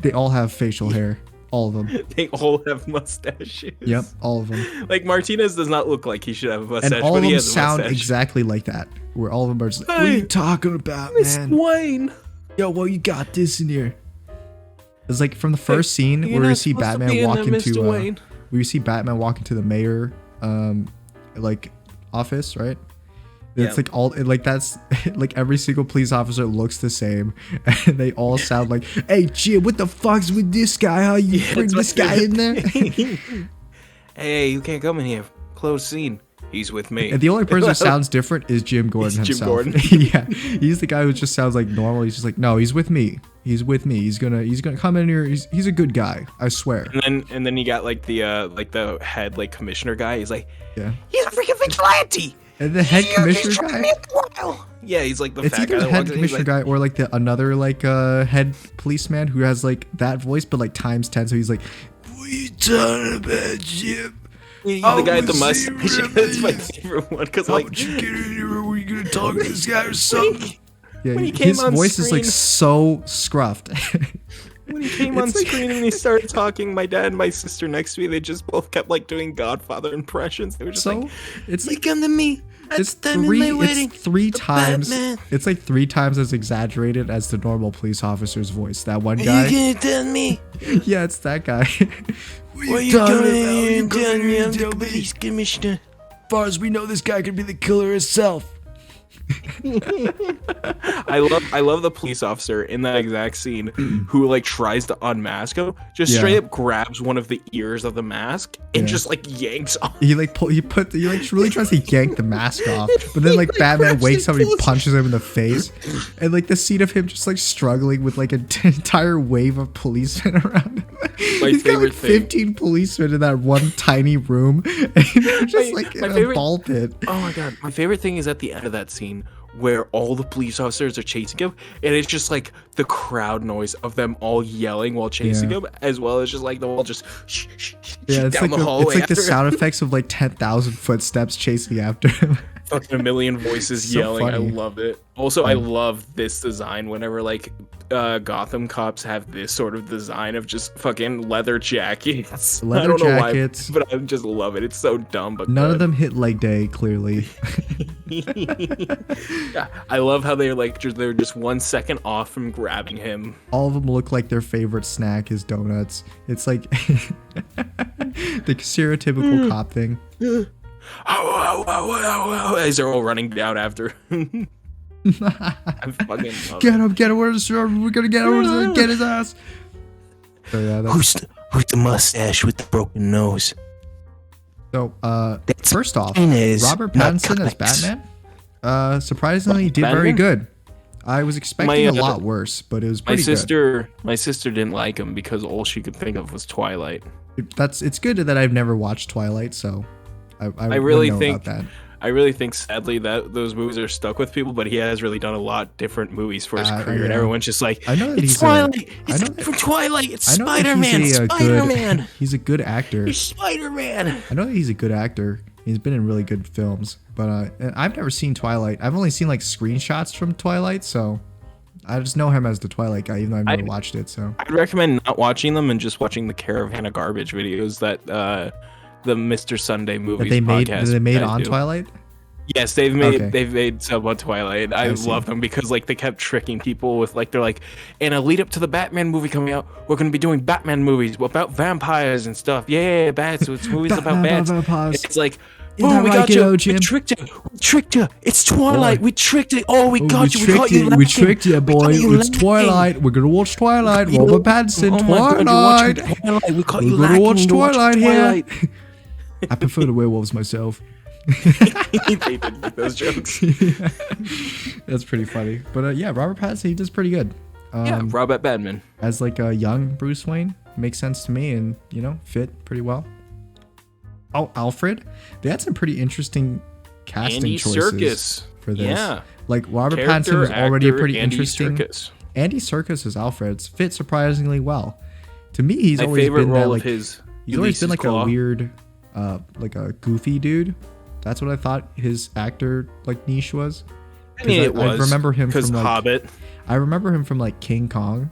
They all have facial hair. All of them. They all have mustaches. Yep, all of them. Like Martinez does not look like he should have a mustache, and all but of he them has a sound mustache. exactly like that. Where all of them are just like, "What are you talking about, man? Wayne. Yo, well, you got this in here." It's like from the first scene where we see Batman walk into the mayor like office, right? It's like all like that's like every single police officer looks the same, and they all sound like, "Hey, Jim, what the fuck's with this guy? How you bring this guy in there?" Hey, you can't come in here. Close scene. He's with me. And the only person who sounds different is Jim Gordon himself. Jim Gordon. Yeah, he's the guy who just sounds like normal. He's just like, "No, he's with me. He's with me. He's gonna come in here. He's a good guy. I swear." And then you got like the head like commissioner guy. He's like, "Yeah, he's a freaking vigilante." And the head commissioner guy. Yeah, he's like the it's fat either guy. The head commissioner guy or like the another like head policeman who has like that voice but like times 10. So he's like, "What are you talking about, Jim?" The guy with the mustache. That's my favorite one because like, "How'd you get in here? Were you gonna talk to this guy or something?" Yeah, his voice is like so scruffed. When he came on screen and he started talking, my dad and my sister next to me, they just both kept like doing Godfather impressions. They were just like, it's like, come to me. It's three times. Batman. It's like 3 times as exaggerated as the normal police officer's voice. That one guy. Are you gonna tell me? Yeah, it's that guy. What are you doing? Telling me I'm the police commissioner. As far as we know, this guy could be the killer himself. I love the police officer in that exact scene who like tries to unmask him, just straight up grabs one of the ears of the mask and just like yanks off. He really tries to yank the mask off, but then like Batman wakes up and he punches him in the face, and like the scene of him just like struggling with like an entire wave of policemen around him. He's got like 15 policemen in that one tiny room, and they're just like in a ball pit. Oh my god, my favorite thing is at the end of that scene where all the police officers are chasing him, and it's just like the crowd noise of them all yelling while chasing him, as well as just like the wall just it's down like the hallway. It's like the sound effects of like 10,000 footsteps chasing after him. Fucking a million voices so yelling. Funny. I love it. Also, I love this design whenever like Gotham cops have this sort of design of just fucking leather jackets. I don't know why, but I just love it. It's so dumb, but none of them hit leg day, clearly. Yeah, I love how they're just 1 second off from grabbing him. All of them look like their favorite snack is donuts. It's like the stereotypical cop thing. As they're all running down after. I fucking love get him, we're gonna get him, get his ass. So yeah, who's the mustache with the broken nose? So first off, Robert Pattinson as Batman surprisingly did very good. I was expecting a lot worse, but it was pretty good. My sister didn't like him because all she could think of was Twilight. It's good that I've never watched Twilight, so I really know think about that. I really think, sadly, that those movies are stuck with people, but he has really done a lot different movies for his career, and everyone's just like, it's Twilight, it's from Twilight, it's Spider-Man, Spider-Man. He's a good actor. He's Spider-Man. I know that he's a good actor. He's been in really good films, but I've never seen Twilight. I've only seen like screenshots from Twilight, so I just know him as the Twilight guy, even though I've never watched it. So I'd recommend not watching them and just watching the Caravan of Garbage videos that the Mr. Sunday movies that they made on Twilight. Yes, they've made some on Twilight. I love them because like they kept tricking people with like they're like, in a lead up to the Batman movie coming out, we're gonna be doing Batman movies about vampires and stuff. Yeah, bats. It's movies about bats. It's like, oh, we got you. We tricked you. We tricked you. It's Twilight. We tricked it. Oh, we got you. We tricked you, boy. It's Twilight. We're gonna watch Twilight. Robert Pattinson. Twilight. We caught you. We're gonna watch Twilight here. I prefer the werewolves myself. They did make those jokes. Yeah. That's pretty funny. But yeah, Robert Pattinson, he does pretty good. Yeah, Robert Badman. As like a young Bruce Wayne, makes sense to me, and fit pretty well. Oh, Alfred, they had some pretty interesting casting Andy choices Serkis for this. Yeah. Like Robert Character Pattinson is already actor pretty Andy interesting. Serkis. Andy Serkis as Alfred fit surprisingly well. To me, he's My always favorite been role that of like his. he's always been Ulysses like Claw. a weird, like a goofy dude. That's what I thought his actor like niche was. I mean, it was. I remember him because from like, Hobbit. I remember him from like King Kong,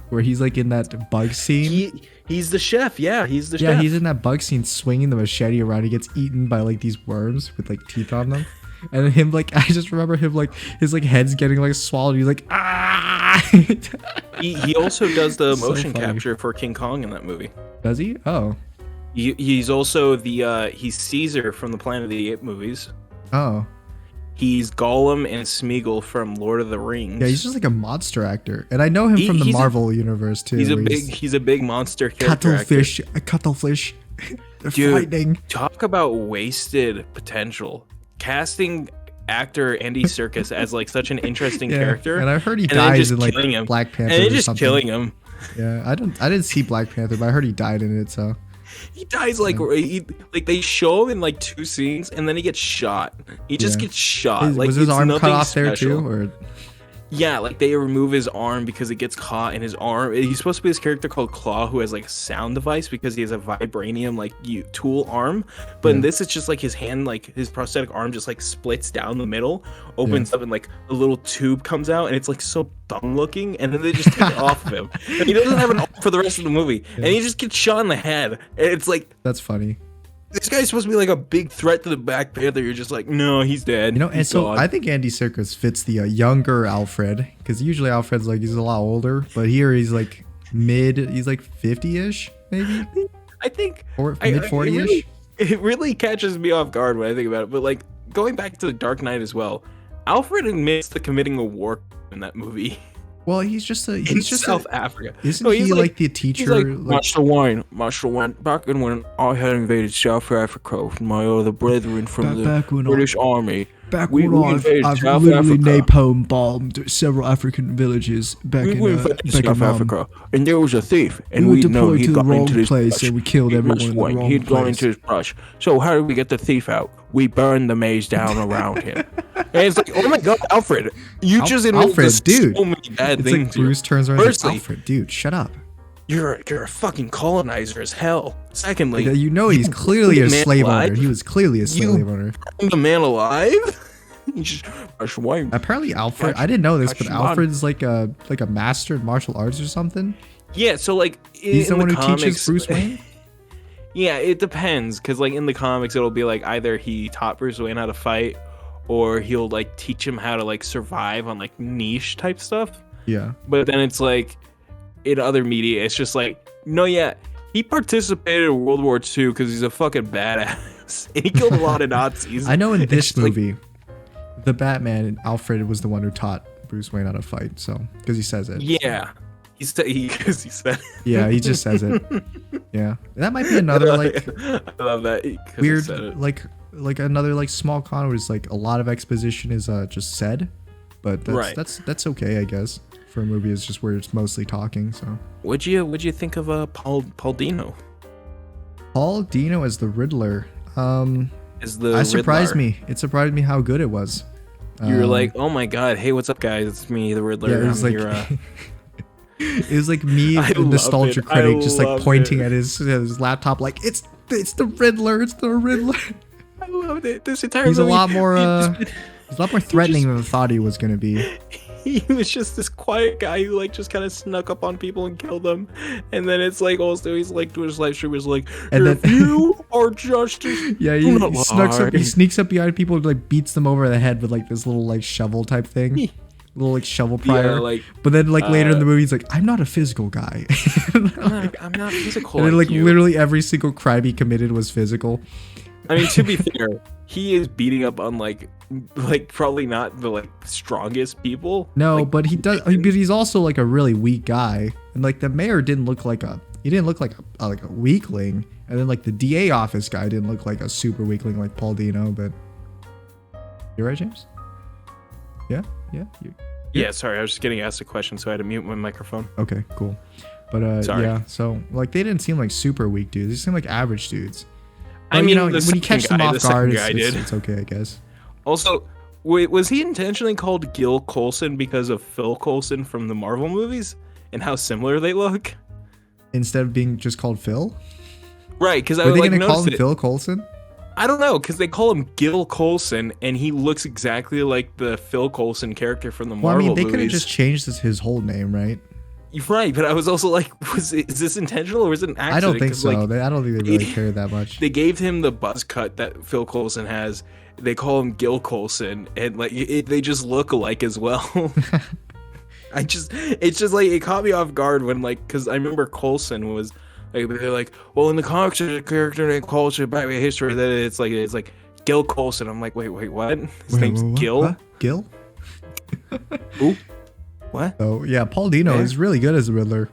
where he's like in that bug scene. He's the chef. Yeah, he's the Yeah, chef. he's in that bug scene swinging the machete around. He gets eaten by like these worms with like teeth on them. And him like, I just remember him like, his like head's getting like swallowed. He's like, ah! He also does the So motion funny. capture for King Kong in that movie. Does he? Oh. He's also he's Caesar from the Planet of the Apes movies. Oh. He's Gollum and Smeagol from Lord of the Rings. Yeah, he's just like a monster actor. And I know him from the Marvel universe too. He's where a big monster character. cuttlefish. A cuttlefish. They're frightening. Talk about wasted potential. Casting actor Andy Serkis as like such an interesting character. And I heard he and then dies just in like killing him. Black Panther And then or just something. killing him. Yeah, I didn't see Black Panther, but I heard he died in it, so He dies like they show him in like 2 scenes and then he gets shot. He just gets shot. Was his arm cut off there too? Or yeah, like they remove his arm because it gets caught in his arm. He's supposed to be this character called Claw who has like a sound device because he has a vibranium like tool arm. But in this, it's just like his hand, like his prosthetic arm, just like splits down the middle, opens up, and like a little tube comes out, and it's like so dumb looking. And then they just take it off of him, and he doesn't have an arm for the rest of the movie, and he just gets shot in the head. And it's like that's funny. This guy's supposed to be like a big threat to the Black Panther. You're just like, no, he's dead. And so I think Andy Serkis fits the younger Alfred, because usually Alfred's like he's a lot older, but here he's like he's like 50-ish maybe. I think or mid 40-ish. It really catches me off guard when I think about it. But like going back to the Dark Knight as well, Alfred admits to committing a war in that movie. Well, he's just South Africa. Isn't he like the teacher? He's like, Master Wayne. Back in when I had invaded South Africa with my other brethren from the British Army. Back when I've literally napalm bombed several African villages back in South Africa, and there was a thief, and we deployed to the wrong place, and we killed everyone in the wrong place. He'd gone into his brush. So how did we get the thief out? We burned the maze down around him. And it's like, oh my god, Alfred, you just admitted dude. So many bad it's things. Like Bruce turns around and says, Alfred, dude, shut up. You're a fucking colonizer as hell. Secondly, you know he's clearly a slave owner. He was clearly a slave owner. The man alive? Apparently Alfred, I didn't know this, but Alfred's like a master in martial arts or something. Yeah, so like he's the one who teaches Bruce Wayne. Yeah, it depends, because like in the comics it'll be like either he taught Bruce Wayne how to fight, or he'll like teach him how to like survive on like niche type stuff. Yeah. But then it's like in other media, it's just like, no, yeah, he participated in World War II because he's a fucking badass, and he killed a lot of Nazis. I know in this movie, the Batman, Alfred was the one who taught Bruce Wayne how to fight, so because he says it. Yeah. He said it. Yeah, he just says it. Yeah, that might be another like I love that weird like another like small con where it's like a lot of exposition is just said, but that's okay, I guess, for a movie. It's just where it's mostly talking. So what'd you think of Paul Dino? Paul Dino as the Riddler. It surprised me. It surprised me how good it was. You were like, oh my god, hey, what's up, guys? It's me, the Riddler. Yeah, it was it was like me, the nostalgia critic, just like pointing at his laptop, like it's the Riddler, it's the Riddler. I loved it. This entire he's movie, a lot more threatening than I thought he was gonna be. He was just this quiet guy who like just kind of snuck up on people and killed them, and then it's like also he's like doing his live stream was like, and if you are justice, yeah, he sneaks up behind people and like beats them over the head with like this little like shovel type thing. Little like shovel prior, but then like later in the movie he's like, I'm not a physical guy. I'm not physical. And then like literally every single crime he committed was physical. I mean, to be fair, he is beating up on like probably not the like strongest people. No, like, but he does. But he's also like a really weak guy, and like the mayor didn't look like a he didn't look like a weakling, and then like the DA office guy didn't look like a super weakling like Paul Dino. But you're right, James. Yeah. Yeah, sorry, I was just getting asked a question, so I had to mute my microphone. Okay, cool. But yeah, so like they didn't seem like super weak dudes. They seemed like average dudes. But, I mean, when you catch them off guard, it's okay, I guess. Also, wait, was he intentionally called Gil Coulson because of Phil Coulson from the Marvel movies and how similar they look? Instead of being just called Phil? Right, because I Were they like gonna call noticed him it. Phil Coulson? I don't know, because they call him Gil Coulson, and he looks exactly like the Phil Coulson character from the Marvel movies. They could have just changed his whole name, right? You're right, but I was also like, is this intentional or was it an accident? I don't think so. Like, I don't think they really care that much. They gave him the buzz cut that Phil Coulson has. They call him Gil Coulson, and like they just look alike as well. It's just like it caught me off guard when like, because I remember Coulson was like, they're like, well, in the comics there's a character named Coulson, back in history, that it's like Gil Coulson. I'm like, wait, what? His name's Gil. What? Gil? Ooh. What? Oh yeah, Paul Dino is really good as a Riddler.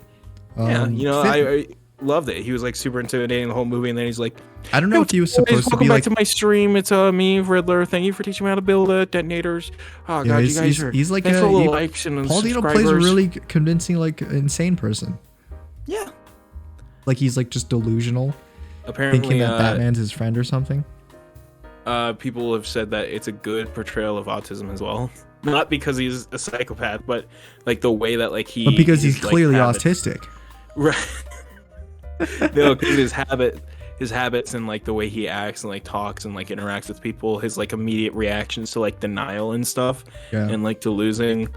Yeah, I loved it. He was like super intimidating the whole movie, and then he's like, I don't know if he was supposed to be back like. to my stream. It's me, Riddler. Thank you for teaching me how to build detonators. Oh god, you guys are. He's like thanks for all the likes and Paul Dino plays a really convincing, like, insane person. Yeah. Like he's like just delusional, apparently thinking that Batman's his friend or something. People have said that it's a good portrayal of autism as well. Not because he's a psychopath, but like the way that like he. But because he's clearly autistic. Right. No, because his habits and like the way he acts and like talks and like interacts with people, his like immediate reactions to like denial and stuff, and like to losing.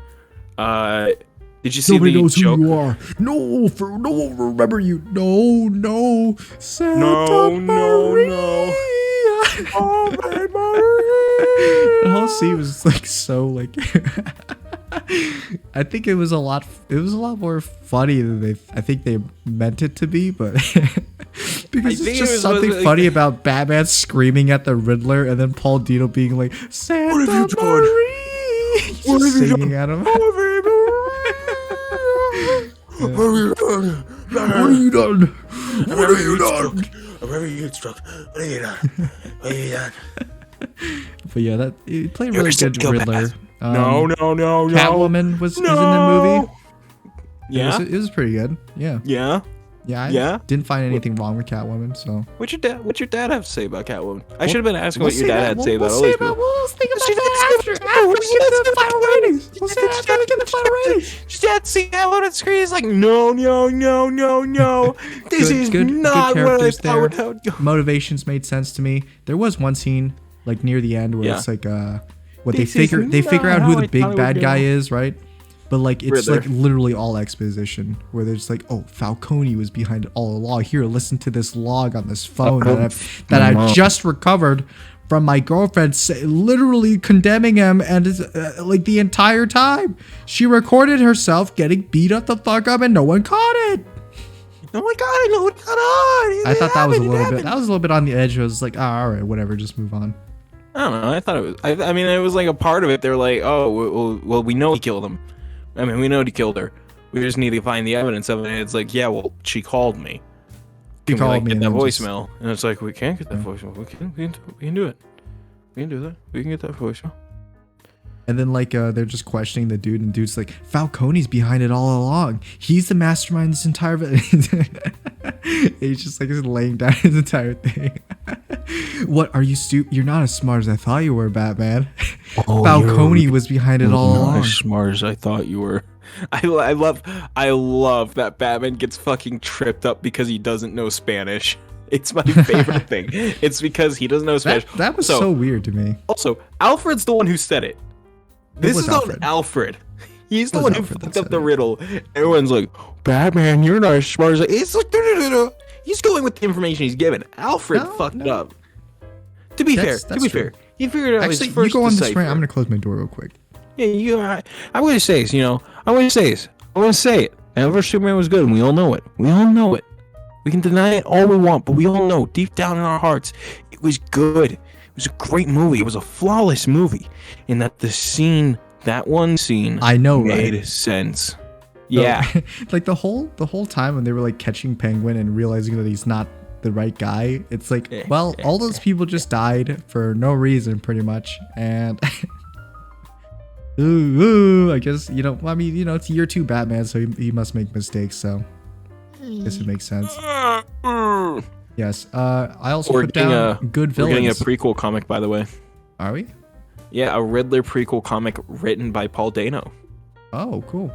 Did you see Nobody the knows joke? who you are. No one will remember you. No, Santa Maria. The whole scene was like so like. I think it was a lot more funny than I think they meant it to be, but because it's just something funny about Batman screaming at the Riddler and then Paul Dino being like, Santa Maria, singing at him. What have you done? What have you done? What have you done? But yeah, he played really good Riddler. No. Catwoman was in the movie. Yeah, it was pretty good. Yeah. I didn't find anything wrong with Catwoman. So what's your dad have to say about Catwoman? I should have been asking what your dad had to say about all these people. We'll think about that after we get to the final ratings. We'll say that after we get the final ratings. Your dad see Catwoman on the screen. He's like, no. This is not what I thought would happen. Motivations made sense to me. There was one scene like near the end where it's like they figure out who the big bad guy is, right? But like it's Riddler. Like literally all exposition where they're just like, oh, Falcone was behind it all along. Here, listen to this log on this phone that I've just recovered from my girlfriend, literally condemning him, and like the entire time she recorded herself getting beat up the fuck up, and no one caught it. No one got it. No one caught on. I thought that was a little bit on the edge. I was like, all right, whatever, just move on. I don't know. I thought it was. I mean, it was like a part of it. They're like, oh, well, we know he killed him. I mean, we know he killed her. We just need to find the evidence of it. And it's like, yeah, well, she called me. She called me. Get that voicemail, and it's like, we can't get that voicemail. We can do it. We can do that. We can get that voicemail. And then like they're just questioning the dude, and dude's like, Falcone's behind it all along. He's the mastermind of this entire. He's just like laying down his entire thing. What are you stupid? You're not as smart as I thought you were, Batman. Oh, Falcone was behind it all along. Not as smart as I thought you were. I love that Batman gets fucking tripped up because he doesn't know Spanish. It's my favorite thing. It's because he doesn't know Spanish. That was so weird to me. Also, Alfred's the one who said it. This is on Alfred. He's the one who fucked up the riddle. Everyone's like, Batman, you're not as smart as I. It's like, he's going with the information he's given. Alfred fucked it up. To be fair, he figured out his first. You go on this rant. I'm gonna close my door real quick. Yeah, I'm gonna say this. I'm gonna say it. Alfred Superman was good, and we all know it. We can deny it all we want, but we all know deep down in our hearts, it was good. It was a great movie. It was a flawless movie, in that that one scene, I know, made sense. Yeah. So, like the whole time when they were like catching Penguin and realizing that he's not the right guy, it's like, well, all those people just died for no reason pretty much. And I guess, I mean, it's year 2 Batman, so he must make mistakes, so I guess it makes sense. Yes. I also put down good villains. We're getting a prequel comic, by the way. Are we? Yeah, a Riddler prequel comic written by Paul Dano. Oh, cool.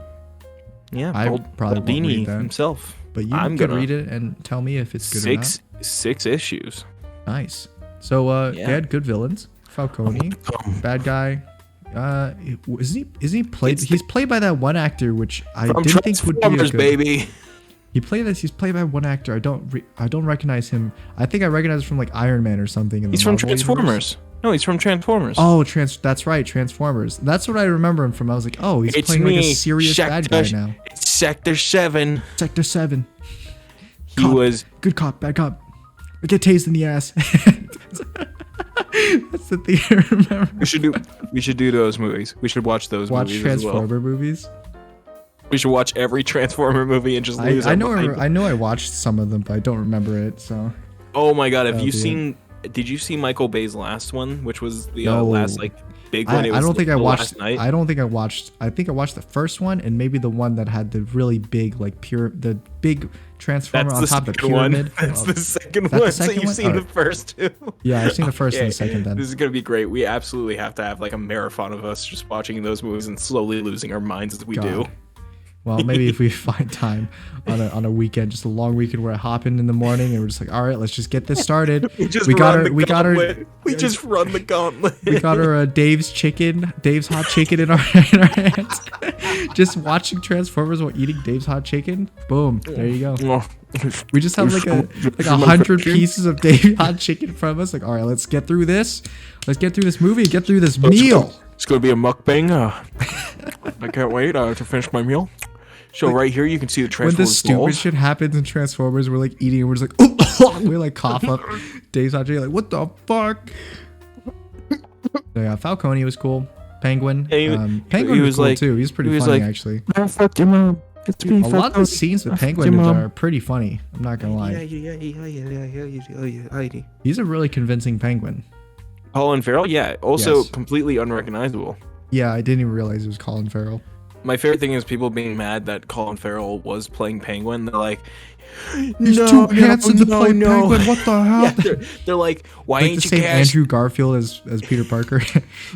Yeah, I probably won't read that himself. But you can read it and tell me if it's good or not. 6 issues. Nice. So they had good villains. Falcone, bad guy. He's played by that one actor, which I didn't think would be a good. Baby. He's played by one actor. I don't recognize him. I think I recognize him from like Iron Man or something. He's from Transformers. No, he's from Transformers. Oh, that's right, Transformers. That's what I remember him from. I was like, oh, he's playing like a serious bad guy now. It's Sector 7. Sector 7. He was good cop, bad cop. I get tased in the ass. That's the thing I remember. We should do those movies. We should watch those movies. Watch Transformer movies. We should watch every Transformer movie and just lose. I know I watched some of them, but I don't remember it. So. Oh my god! Did you see Michael Bay's last one, which was the last like big one? I don't think I watched. I don't think I watched. I think I watched the first one and maybe the one that had the really big the big transformer on top of the pyramid. That's the second one. So you've seen the first two. Yeah, I've seen the first and the second. Then this is gonna be great. We absolutely have to have like a marathon of us just watching those movies and slowly losing our minds as we do. Well, maybe if we find time on a weekend, just a long weekend where I hop in the morning and we're just like, all right, let's just get this started. We just run the gauntlet. We got our Dave's hot chicken in our hands. Just watching Transformers while eating Dave's hot chicken. Boom, there you go. We just have like 100 pieces of Dave's hot chicken from us. Like, all right, let's get through this. Let's get through this movie. Get through this meal. It's gonna be a mukbang. I can't wait to finish my meal. So right here you can see the Transformers. When the stupid shit happens in Transformers, we're like eating and we're just like, we like cough up. Dave's hot chicken, like, what the fuck? So yeah, Falcone was cool. Penguin. Penguin was cool like, too. He's pretty funny actually. Fuck your mom. A lot of the scenes with Penguin are pretty funny. I'm not gonna lie. He's a really convincing Penguin. Colin Farrell, yeah. Also completely unrecognizable. Yeah, I didn't even realize it was Colin Farrell. My favorite thing is people being mad that Colin Farrell was playing Penguin. They're like, he's too handsome to play Penguin. What the hell? Yeah, they're like, why ain't you cast Andrew Garfield as Peter Parker?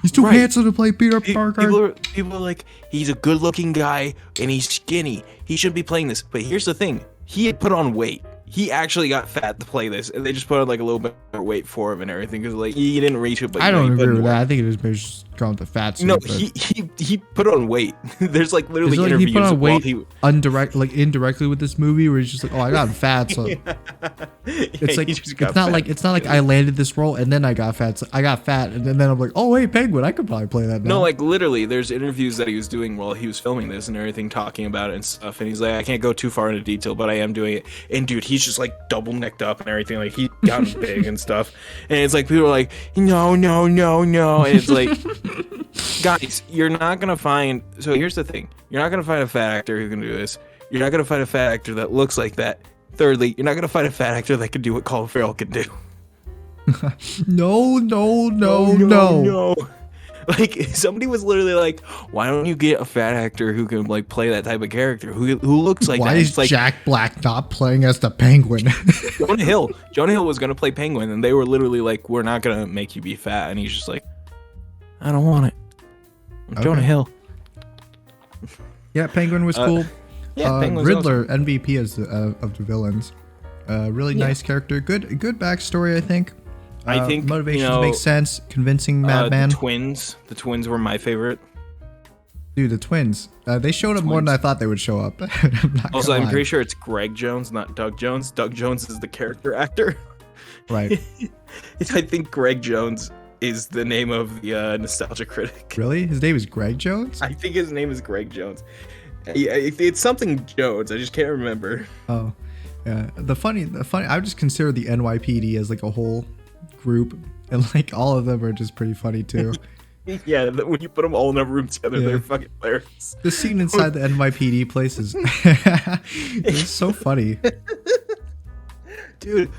He's too handsome to play Peter Parker. People are like, he's a good-looking guy and he's skinny. He shouldn't be playing this. But here's the thing: he had put on weight. He actually got fat to play this, and they just put on like a little bit more weight for him and everything because like he didn't reach it. But I don't agree with that. I think it was just gone with the fat suit. No, he put on weight. There's like literally interviews. He put on weight indirectly with this movie where he's just like, oh, I got fat, so it's like it's not like I landed this role and then I got fat. So I got fat, and then I'm like, oh hey, Penguin, I could probably play that now. No, like literally, there's interviews that he was doing while he was filming this and everything, talking about it and stuff. And he's like, I can't go too far into detail, but I am doing it. And dude, he's just like double necked up and everything, like he got big and stuff. And it's like people are like, no, and it's like, guys, you're not gonna find. So here's the thing: you're not gonna find a fat actor who can do this. You're not gonna find a fat actor that looks like that. Thirdly, you're not gonna find a fat actor that can do what Colin Farrell can do. No. Like somebody was literally like, "Why don't you get a fat actor who can like play that type of character who looks like Why that?" is Jack Black not playing as the Penguin? Jonah Hill was gonna play Penguin, and they were literally like, "We're not gonna make you be fat," and he's just like, "I don't want it." Okay. Jonah Hill. Yeah, Penguin was cool. Yeah, Riddler awesome. MVP as of the villains. Really nice character. Good backstory, I think. I think motivations make sense. Convincing madman. The twins were my favorite. Dude, the twins. They showed up more than I thought they would show up. I'm pretty sure it's Greg Jones, not Doug Jones. Doug Jones is the character actor. Right. I think Greg Jones is the name of the Nostalgia Critic. Really? His name is Greg Jones? I think his name is Greg Jones. It's something Jones. I just can't remember. Oh, yeah. The funny. I would just consider the NYPD as like a whole group, and like all of them are just pretty funny too. Yeah, when you put them all in a room together, they're fucking hilarious. The scene inside the NYPD place is it's so funny. Dude,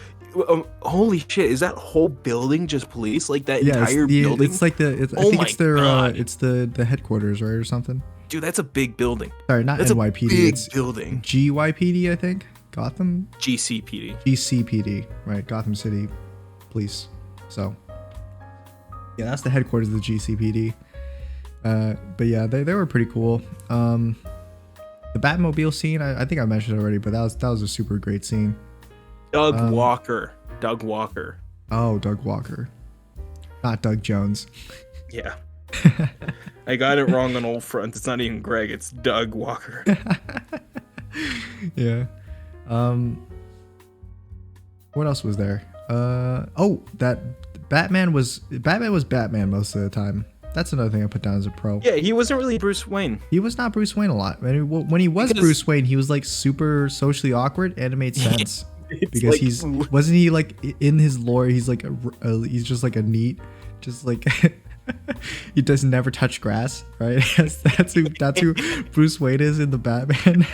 holy shit! Is that whole building just police? Like that entire building? It's like I think it's their it's the headquarters, right, or something. Dude, that's a big building. Sorry, not that's NYPD. A big it's building. GYPD, I think. Gotham. GCPD. GCPD, right? Gotham City Police. So, yeah, that's the headquarters of the GCPD. But yeah, they were pretty cool. The Batmobile scene, I think I mentioned it already, but that was a super great scene. Doug Walker. Doug Walker. Oh, Doug Walker. Not Doug Jones. Yeah. I got it wrong on Old Front. It's not even Greg, it's Doug Walker. Yeah. What else was there? That Batman was Batman most of the time. That's another thing I put down as a pro. Yeah, he wasn't really Bruce Wayne. He was not Bruce Wayne a lot. I mean, when he was Bruce Wayne, he was like super socially awkward, and it made sense. Because like, wasn't he like in his lore? He's like he's just like a neat, just like he does never touch grass, right? That's who Bruce Wayne is in the Batman.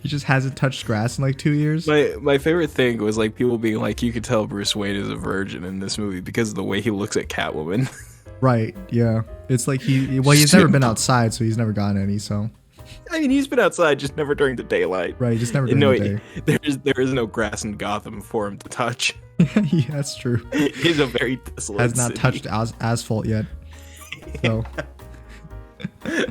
He just hasn't touched grass in like 2 years. My favorite thing was like people being like, you could tell Bruce Wayne is a virgin in this movie because of the way he looks at Catwoman. Right, yeah. It's like he's never been outside, so he's never gotten any, so. I mean, he's been outside, just never during the daylight. Right, just never during the day. There is no grass in Gotham for him to touch. Yeah, that's true. He's a very desolate Has not city. touched asphalt yet. So.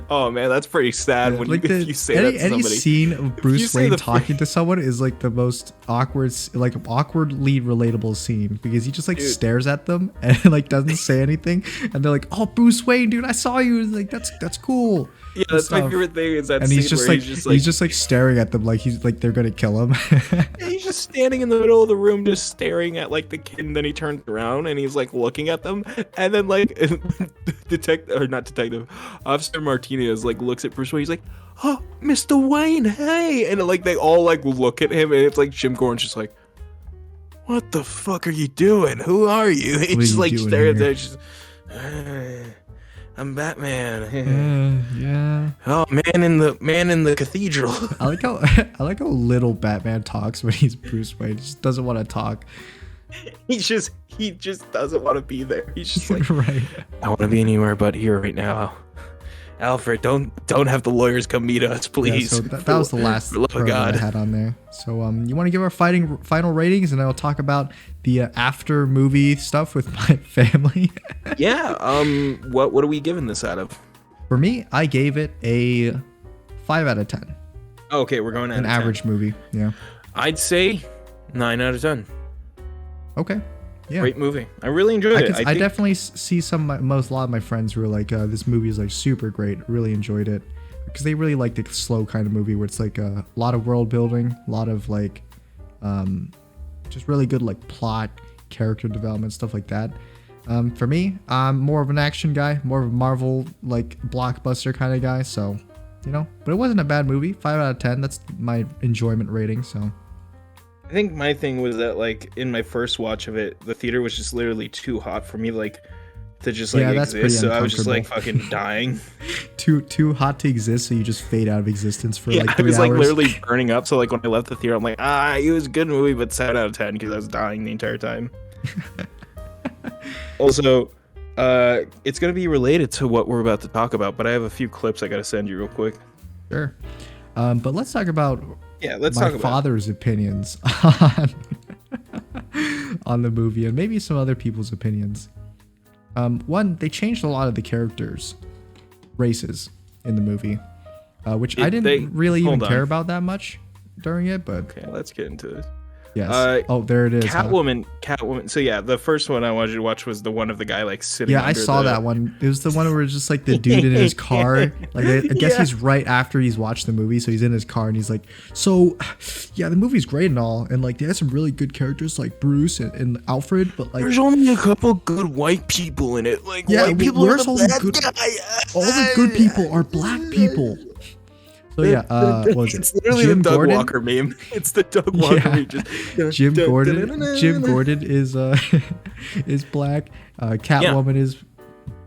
Oh man, that's pretty sad when like you say that to somebody. Any scene of Bruce Wayne talking to someone is like the most awkwardly relatable scene, because he just like stares at them and like doesn't say anything, and they're like, "Oh, Bruce Wayne, dude, I saw you." It's like that's cool. Yeah, that's my favorite thing is that and scene he's just where like he's just like staring at them like he's like they're gonna kill him. Yeah, he's just standing in the middle of the room just staring at like the kid, and then he turns around and he's like looking at them, and then like Officer Martinez like looks at Bruce Wayne. He's like, "Oh, Mr. Wayne, hey!" And like they all like look at him, and it's like Jim Gordon's just like, "What the fuck are you doing? Who are you?" He's just like staring there, just. I'm Batman. Yeah. Oh, man in the cathedral. I like how little Batman talks when he's Bruce Wayne. He just doesn't want to talk. He just doesn't want to be there. He's just like, right. I want to be anywhere but here right now. Alfred, don't have the lawyers come meet us, please. Yeah, so that was the last pro that I had on there. So you want to give our final ratings, and then I'll talk about the after movie stuff with my family. Yeah. What are we giving this out of? For me, I gave it a 5 out of 10. Okay, we're going at an average movie. Yeah. I'd say 9 out of 10. Okay. Yeah. Great movie. I really enjoyed it. I definitely see a lot of my friends who are like, this movie is like super great. Really enjoyed it, because they really like the slow kind of movie where it's like a lot of world building, a lot of like, just really good like plot, character development, stuff like that. For me, I'm more of an action guy, more of a Marvel like blockbuster kind of guy. So, but it wasn't a bad movie. 5 out of 10. That's my enjoyment rating. So. I think my thing was that like in my first watch of it, the theater was just literally too hot for me like to just like exist. So I was just like fucking dying. too hot to exist, so you just fade out of existence for like 3 hours. I was like literally burning up. So like when I left the theater, I'm like, it was a good movie, but 7 out of 10 because I was dying the entire time. Also, it's gonna be related to what we're about to talk about, but I have a few clips I gotta send you real quick. Sure. But let's talk about my father's opinions on the movie, and maybe some other people's opinions. One, they changed a lot of the characters' races in the movie, which I didn't really even care about that much during it. But okay, let's get into this. Yes. There it is. Catwoman. So yeah, the first one I wanted you to watch was the one of the guy like sitting. Yeah, I saw that one. It was the one where it's just like the dude in his car. Like I guess he's right after he's watched the movie, so he's in his car and he's like, "So, yeah, the movie's great and all, and like they had some really good characters like Bruce and Alfred, but like there's only a couple good white people in it. Like white people are the bad guy. All the good people are black people." So yeah, what was it? It's literally Jim the Doug Gordon? Walker meme. It's the Doug Walker Yeah. meme. Just, Jim Gordon is is black. Catwoman is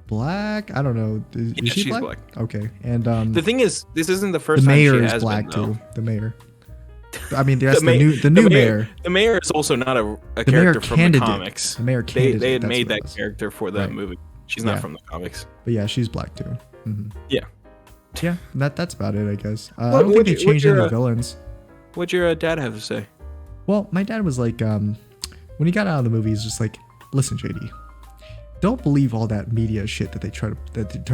black. I don't know. Is she she's black? Okay. And the thing is, this isn't the the first time mayor she is has black been, though. too. The mayor. I mean, that's the new mayor. The mayor is also not a The mayor character from candidate. the comics. The mayor candidate. They had that's made what it that was. character for that Right. movie. She's not Yeah. from the comics. But yeah, she's black too. Mm-hmm. Yeah. Yeah, that's about it, I guess. I don't think they changed any of the villains. What'd your dad have to say? Well, my dad was like, when he got out of the movie, he's just like, listen, JD, don't believe all that media shit that they try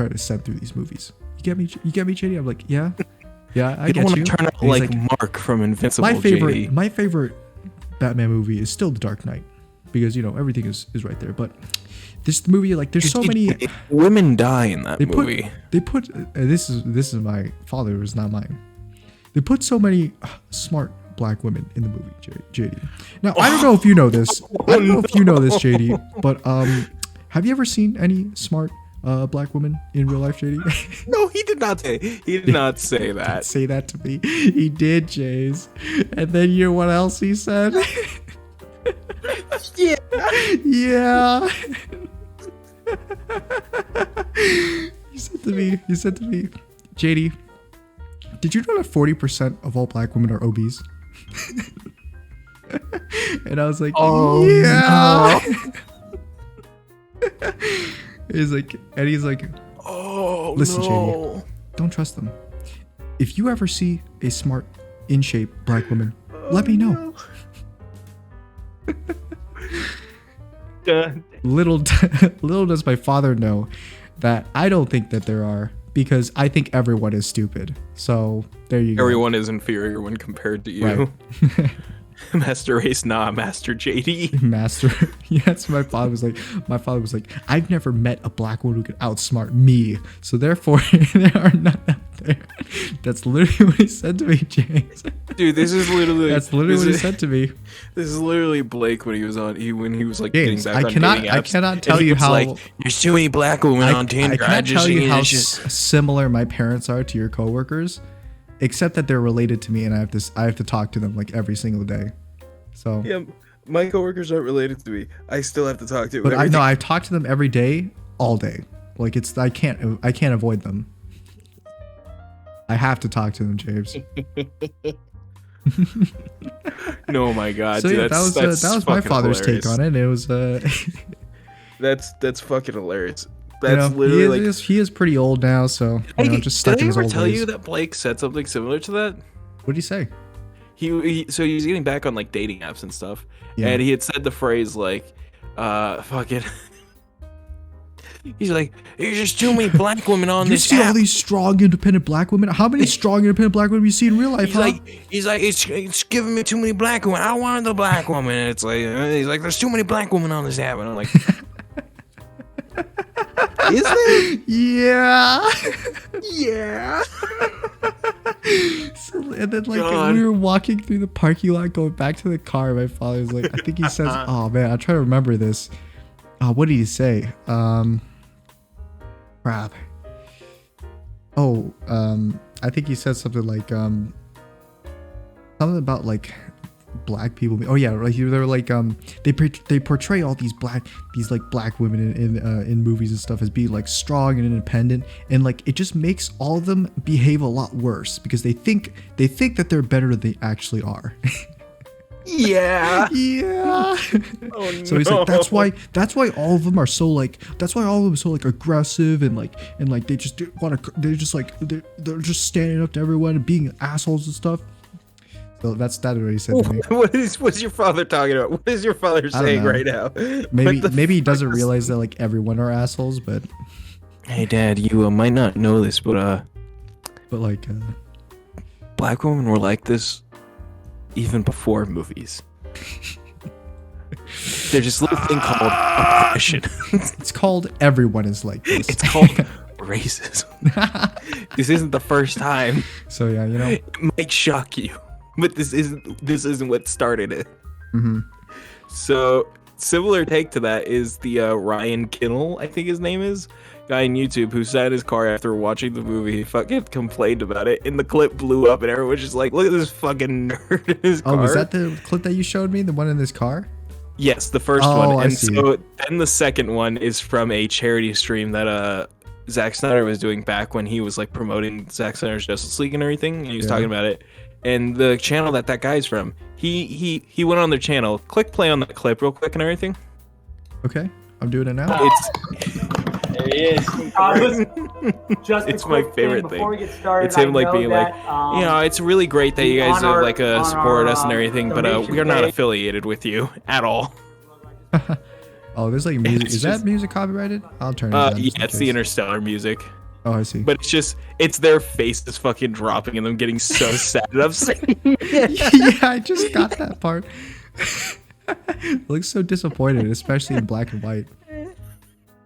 to send through these movies. You get me, JD? I'm like, yeah, I You get don't want you. to turn out And he's like Mark from Invincible. my favorite Batman movie is still The Dark Knight, because everything is right there. But this movie, like, there's so many women die in that movie. They put this is my father, is not mine. They put so many smart black women in the movie, JD. Now, I don't know if you know this. I don't know if you know this, JD, but have you ever seen any smart black women in real life, JD? No, he did not say. He did not say that. Say that to me. He did, Jays. And then you know what else he said? Yeah. Yeah. He said to me, JD, did you know that 40% of all black women are obese? And I was like, oh, yeah. No. He's like, oh, listen, no. JD, don't trust them. If you ever see a smart, in shape black woman, let me know. Little does my father know that I don't think that there are, because I think everyone is stupid. So there you go. Everyone is inferior when compared to you. Right. Master Race, nah, Master JD. Master. Yes, my father was like, I've never met a black woman who could outsmart me. So therefore, there are none out there. That's literally what he said to me, James. Dude, this is literally. That's literally what he said to me. This is literally Blake when he was like James, getting back on dating apps. I cannot tell you how. Like, there's too many black women on Tinder. I can't tell you how similar my parents are to your coworkers, except that they're related to me, and I have to talk to them like every single day. So yeah, my coworkers aren't related to me. I still have to talk to them. But I know I talk to them every day, all day. Like I can't avoid them. I have to talk to them, James. No, my God. So dude, yeah, that was my father's hilarious. take on it. It was that's fucking hilarious. That's literally he is pretty old now, so just stuck in his old ways. Did I ever tell you that Blake said something similar to that? What did he say? So he was getting back on like dating apps and stuff, Yeah. and he had said the phrase like, fucking. He's like, there's just too many black women on this You see app. all these strong, independent black women? How many strong, independent black women you see in real life, He's like, it's giving me too many black women. I want the black woman. And it's like, he's like, there's too many black women on this app. And I'm like, is there? Yeah. Yeah. And then we were walking through the parking lot going back to the car. My father was like, I think he says, oh man, I'm trying to remember this. What did he say? Crap. I think he said something like something about like black people. Oh yeah, like they're like they portray all these black women in movies and stuff as being like strong and independent, and like it just makes all of them behave a lot worse because they think that they're better than they actually are. Yeah. Yeah. Oh, no. So he's like, that's why all of them are so like aggressive and they just want to, they're just standing up to everyone and being assholes and stuff. So that's what he said to me. What's your father talking about? What is your father saying right now? Maybe he doesn't realize that like everyone are assholes, but hey Dad, you might not know this, but like black women were like this even before movies. There's this little thing called oppression. It's called everyone is like this. It's called racism. This isn't the first time. So yeah, it might shock you, but this isn't what started it. Mm-hmm. So similar take to that is the Ryan Kinnell, I think his name is. guy on YouTube who sat in his car after watching the movie. He fucking complained about it, and the clip blew up, and everyone was just like, "Look at this fucking nerd in his car." Oh, was that the clip that you showed me? The one in his car? Yes, the first Oh, one. I And see. so then the second one is from a charity stream that Zack Snyder was doing back when he was like promoting Zack Snyder's Justice League and everything, and he was talking about it. And the channel that guy's from, he went on their channel. Click play on that clip real quick and everything. Okay, I'm doing it now. There he is. It's my favorite thing. Before we get started, It's him like I being know like, that, you know, it's really great that you guys on our- like on support our, us and everything, but donation we are not page- affiliated with you at all. Oh, there's like music. It's Is just- that music copyrighted? I'll turn it down. Yeah, just in it's the case. Interstellar music. Oh, I see. But it's their faces fucking dropping and them getting so sad and upset. Yeah, I just got that part. It looks so disappointed, especially in black and white.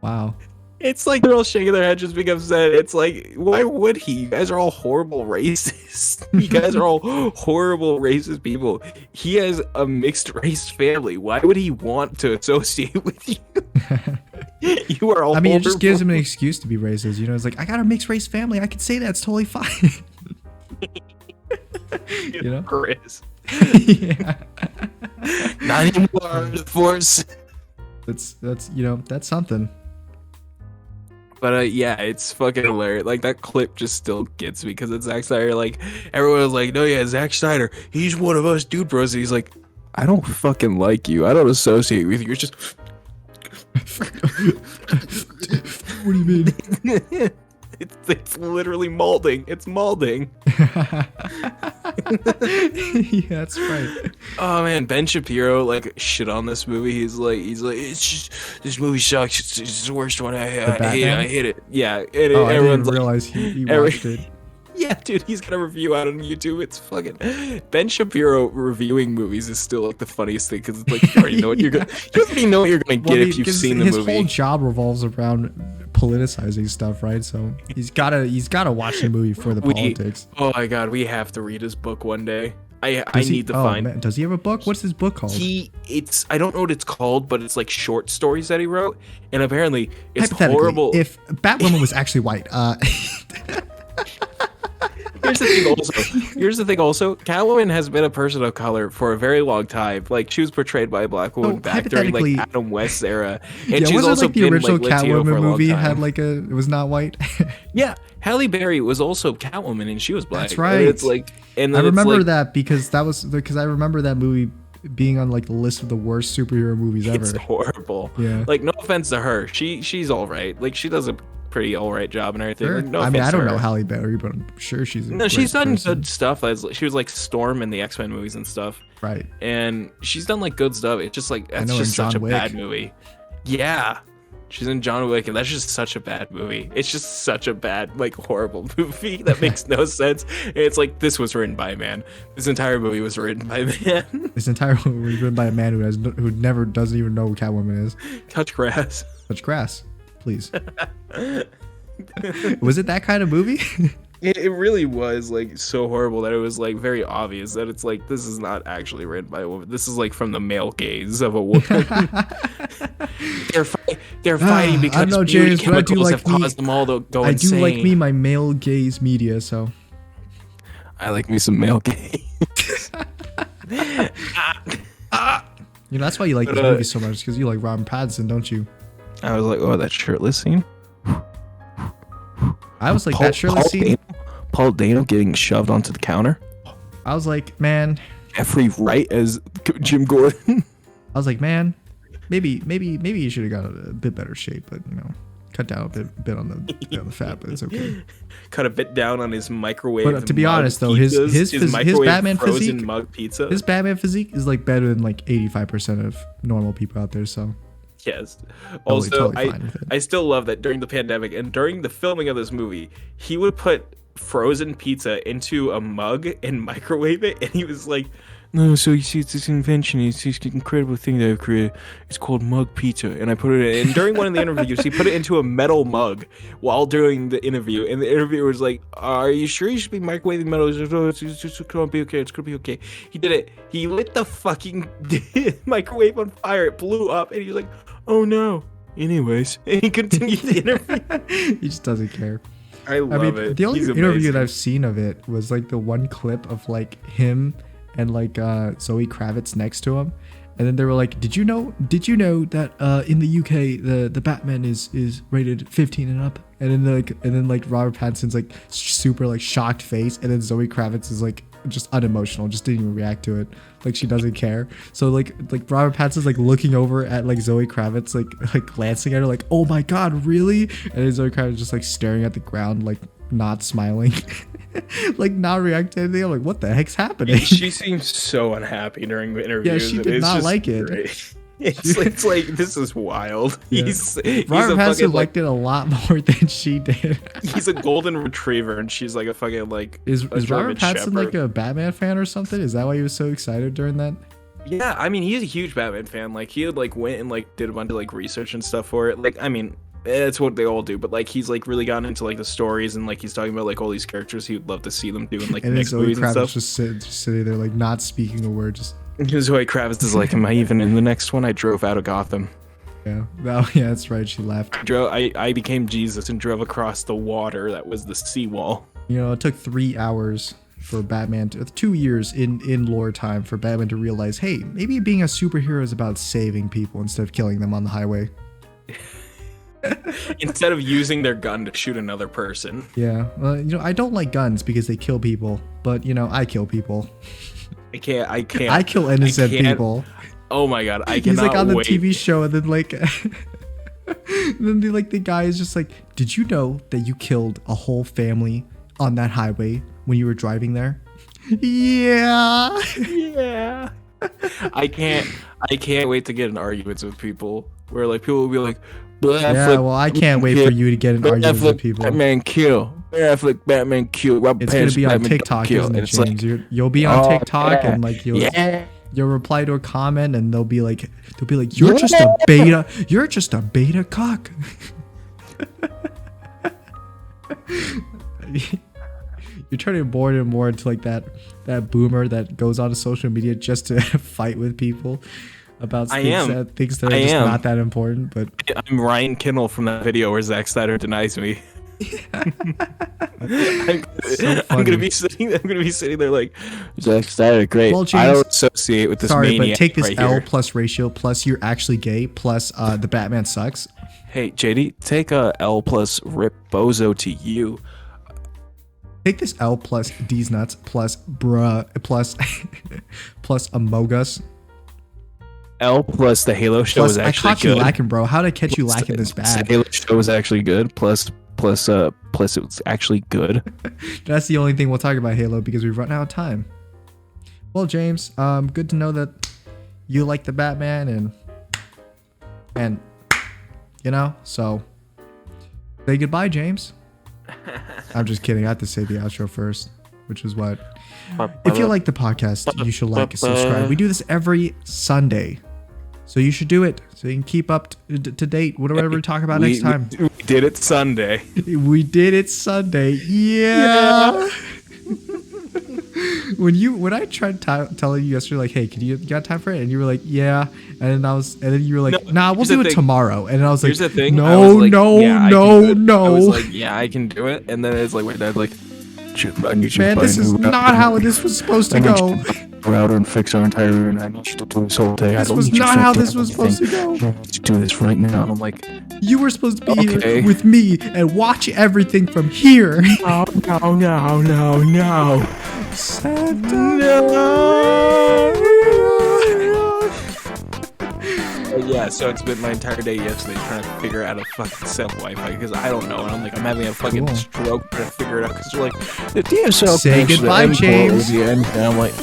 Wow. It's like they're all shaking their head just being upset. It's like, why would he? You guys are all horrible racists. You guys are all horrible racist people. He has a mixed race family. Why would he want to associate with you? You are all I mean, it just gives him an horrible. excuse to be racist. You know, it's like, I got a mixed race family. I can say that's totally fine. You know? Chris. Yeah. Not anymore, the force. That's you know, that's something. But yeah, it's fucking hilarious. Like that clip just still gets me because it's Zack Snyder. Like everyone was like, "No, yeah, Zack Snyder, he's one of us, dude, bros." And he's like, "I don't fucking like you. I don't associate with you. You're just." What do you mean? it's literally molding. It's molding. Yeah, that's right. Oh man, Ben Shapiro like shit on this movie. He's like, it's just this movie sucks. It's the worst one. I hate it. Batman? I hate it. Yeah, and Oh, I didn't everyone's like, realize he every- watched it. yeah, dude, he's got a review out on YouTube. It's fucking Ben Shapiro reviewing movies is still like the funniest thing because it's like you already know what you're gonna. You already know what you're gonna get Well, I mean, if you've 'cause seen the his movie. whole job revolves around politicizing stuff, right? So he's gotta watch the movie for the politics. Oh my god, we have to read his book one day. I Does he- need to oh, find. man, does he have a book? What's his book called? It's I don't know what it's called, but it's like short stories that he wrote, and apparently it's Hypothetically, horrible. if Batwoman was actually white, Here's the thing also, Catwoman has been a person of color for a very long time. Like she was portrayed by a black woman Oh, back during like hypothetically- Adam West's era, and yeah, she's wasn't also like the been original like Latino for Catwoman a long movie time. had like it was not white? Yeah, Halle Berry was also Catwoman, and she was black. That's right. And it's like, and I then it's remember like, that because I remember that movie being on like the list of the worst superhero movies ever. It's horrible. Yeah. Like no offense to her, she's all right. Like she does a pretty all right job and everything. Sure. Like, no I mean, offense I to don't know her. Halle Berry, but I'm sure she's a No, she's great done person. good stuff. She was like Storm in the X-Men movies and stuff. Right. And she's done like good stuff. It's just like that's know, just in such a John Wick. bad movie. Yeah. She's in John Wick, and that's just such a bad movie. It's just such a bad, like, horrible movie that makes no sense. And it's like this was written by a man. This entire movie was written by a man. This entire movie was written by a man who never doesn't even know who Catwoman is. Touch grass. Touch grass, please. Was it that kind of movie? It really was like so horrible that it was like very obvious that it's like this is not actually written by a woman. This is like from the male gaze of a woman. they're fighting because I don't know, beauty James, but I do chemicals like have caused them all to go I insane. do like me my male gaze media, so I like me some male gaze. you know that's why you like this movie so much because you like Robert Pattinson, don't you? I was like, oh, that shirtless scene. I was like that shirtless scene. Paul Dano getting shoved onto the counter. I was like, man. Jeffrey Wright as Jim Gordon. I was like, man, maybe you should have got a bit better shape, but you know, cut down a bit on the fat, but it's okay. Cut a bit down on his microwave. But to be honest, though, his Batman physique, mug pizza. his Batman physique is like better than like 85% of normal people out there. So yes. Also, totally fine with it. I still love that during the pandemic and during the filming of this movie, he would put frozen pizza into a mug and microwave it, and he was like, no, so you see, it's this invention, it's this incredible thing that I've created. It's called mug pizza, and I put it in. And during one of the interviews, he put it into a metal mug while doing the interview, and the interviewer was like, "Are you sure you should be microwaving metal?" He's like, "Oh, it's gonna be okay. It's gonna be okay." He did it. He lit the fucking microwave on fire. It blew up, and he was like, "Oh no, anyways, and he continued the interview. He just doesn't care. I love it. The only He's interview amazing. that I've seen of it was like the one clip of like him and like Zoe Kravitz next to him, and then they were like, "Did you know that in the UK the Batman is rated 15 and up?" And then Robert Pattinson's like super like shocked face, and then Zoe Kravitz is like just unemotional, just didn't even react to it, like she doesn't care. So like Robert Pattinson's like looking over at like Zoe Kravitz, like glancing at her like, "Oh my god, really?" And then Zoe Kravitz just like staring at the ground, like not smiling. Like not reacting to anything. I'm like, what the heck's happening? She seems so unhappy during the interviews. Yeah, she did not like it. Great. It's like, this is wild. Yeah. He's Robert a Pattinson fucking, liked it a lot more than she did. he's a golden retriever, and she's like a fucking like Is a German Robert Pattinson Shepherd. like a Batman fan or something? Is that why he was so excited during that? Yeah, I mean, he's a huge Batman fan. Like, he had like went and like did a bunch of like research and stuff for it. Like, I mean, it's what they all do, but like he's like really gotten into like the stories, and like he's talking about like all these characters he would love to see them do in like And then next Zoe movies and Kravitz stuff. just sitting there like not speaking a word, just Zoe Kravitz is like, am I even in the next one? I drove out of Gotham. yeah. Oh yeah, that's right. She left. I became Jesus and drove across the water that was the seawall. You know, it took 3 hours for Batman 2 years in lore time for Batman to realize, hey, maybe being a superhero is about saving people instead of killing them on the highway. Instead of using their gun to shoot another person. Yeah, you know, I don't like guns because they kill people, but you know, I kill people. I can't. I kill innocent people. Oh my god, I He's cannot like on the wait. TV show, and then like, and then the guy is just like, "Did you know that you killed a whole family on that highway when you were driving there?" Yeah. Yeah. I can't wait to get in arguments with people where like people will be like, Yeah, well, I can't wait for you to get in arguments with people. Batman kill. Ben Affleck, Batman kill. It's gonna be on TikTok, isn't it, James? You'll be on TikTok, and like you'll reply to a comment, and they'll be like, you're just a beta cock. You're turning more and more into like that boomer that goes onto social media just to fight with people about things that are just not that important. But I'm Ryan Kindle from that video where Zack Snyder denies me. I'm gonna be sitting there like, Zack Snyder, great. Well, James, I don't associate with this maniac. But take this right L here. plus ratio plus you're actually gay plus the Batman sucks. Hey JD, take a L plus rip bozo to you. Take this L plus D's nuts plus bruh plus Amogus. L plus the Halo show Plus, was I actually caught you good. lacking, bro. How did I catch you lacking this The bad? Halo show was actually good. Plus it was actually good. That's the only thing we'll talk about Halo because we've run out of time. Well, James, good to know that you like the Batman and you know, so say goodbye, James. I'm just kidding. I have to say the outro first, which is what. If you like the podcast, you should like and subscribe. We do this every Sunday, so you should do it so you can keep up to date. Whatever we talk about next time. We did it Sunday. We did it Sunday. Yeah. When I tried telling you yesterday, like, hey, you got time for it? And you were like, yeah. And then you were like, nah, we'll do it tomorrow. And I was like, Here's the thing. no. I was like, yeah, I can do it. And then it's like, my dad's like, man, this is not how this was supposed to go. Router and fix our entire room. I need you to do this whole day. This was not how this was supposed to go. I need you to do this right now. And I'm like, you were supposed to be here with me and watch everything from here. no. Yeah, so I spent my entire day yesterday trying to figure out how to fucking sell Wi-Fi because I don't know, and I'm like, I'm having a fucking stroke trying to figure it out because you're like, the DSL. Say goodbye, James. And I'm like.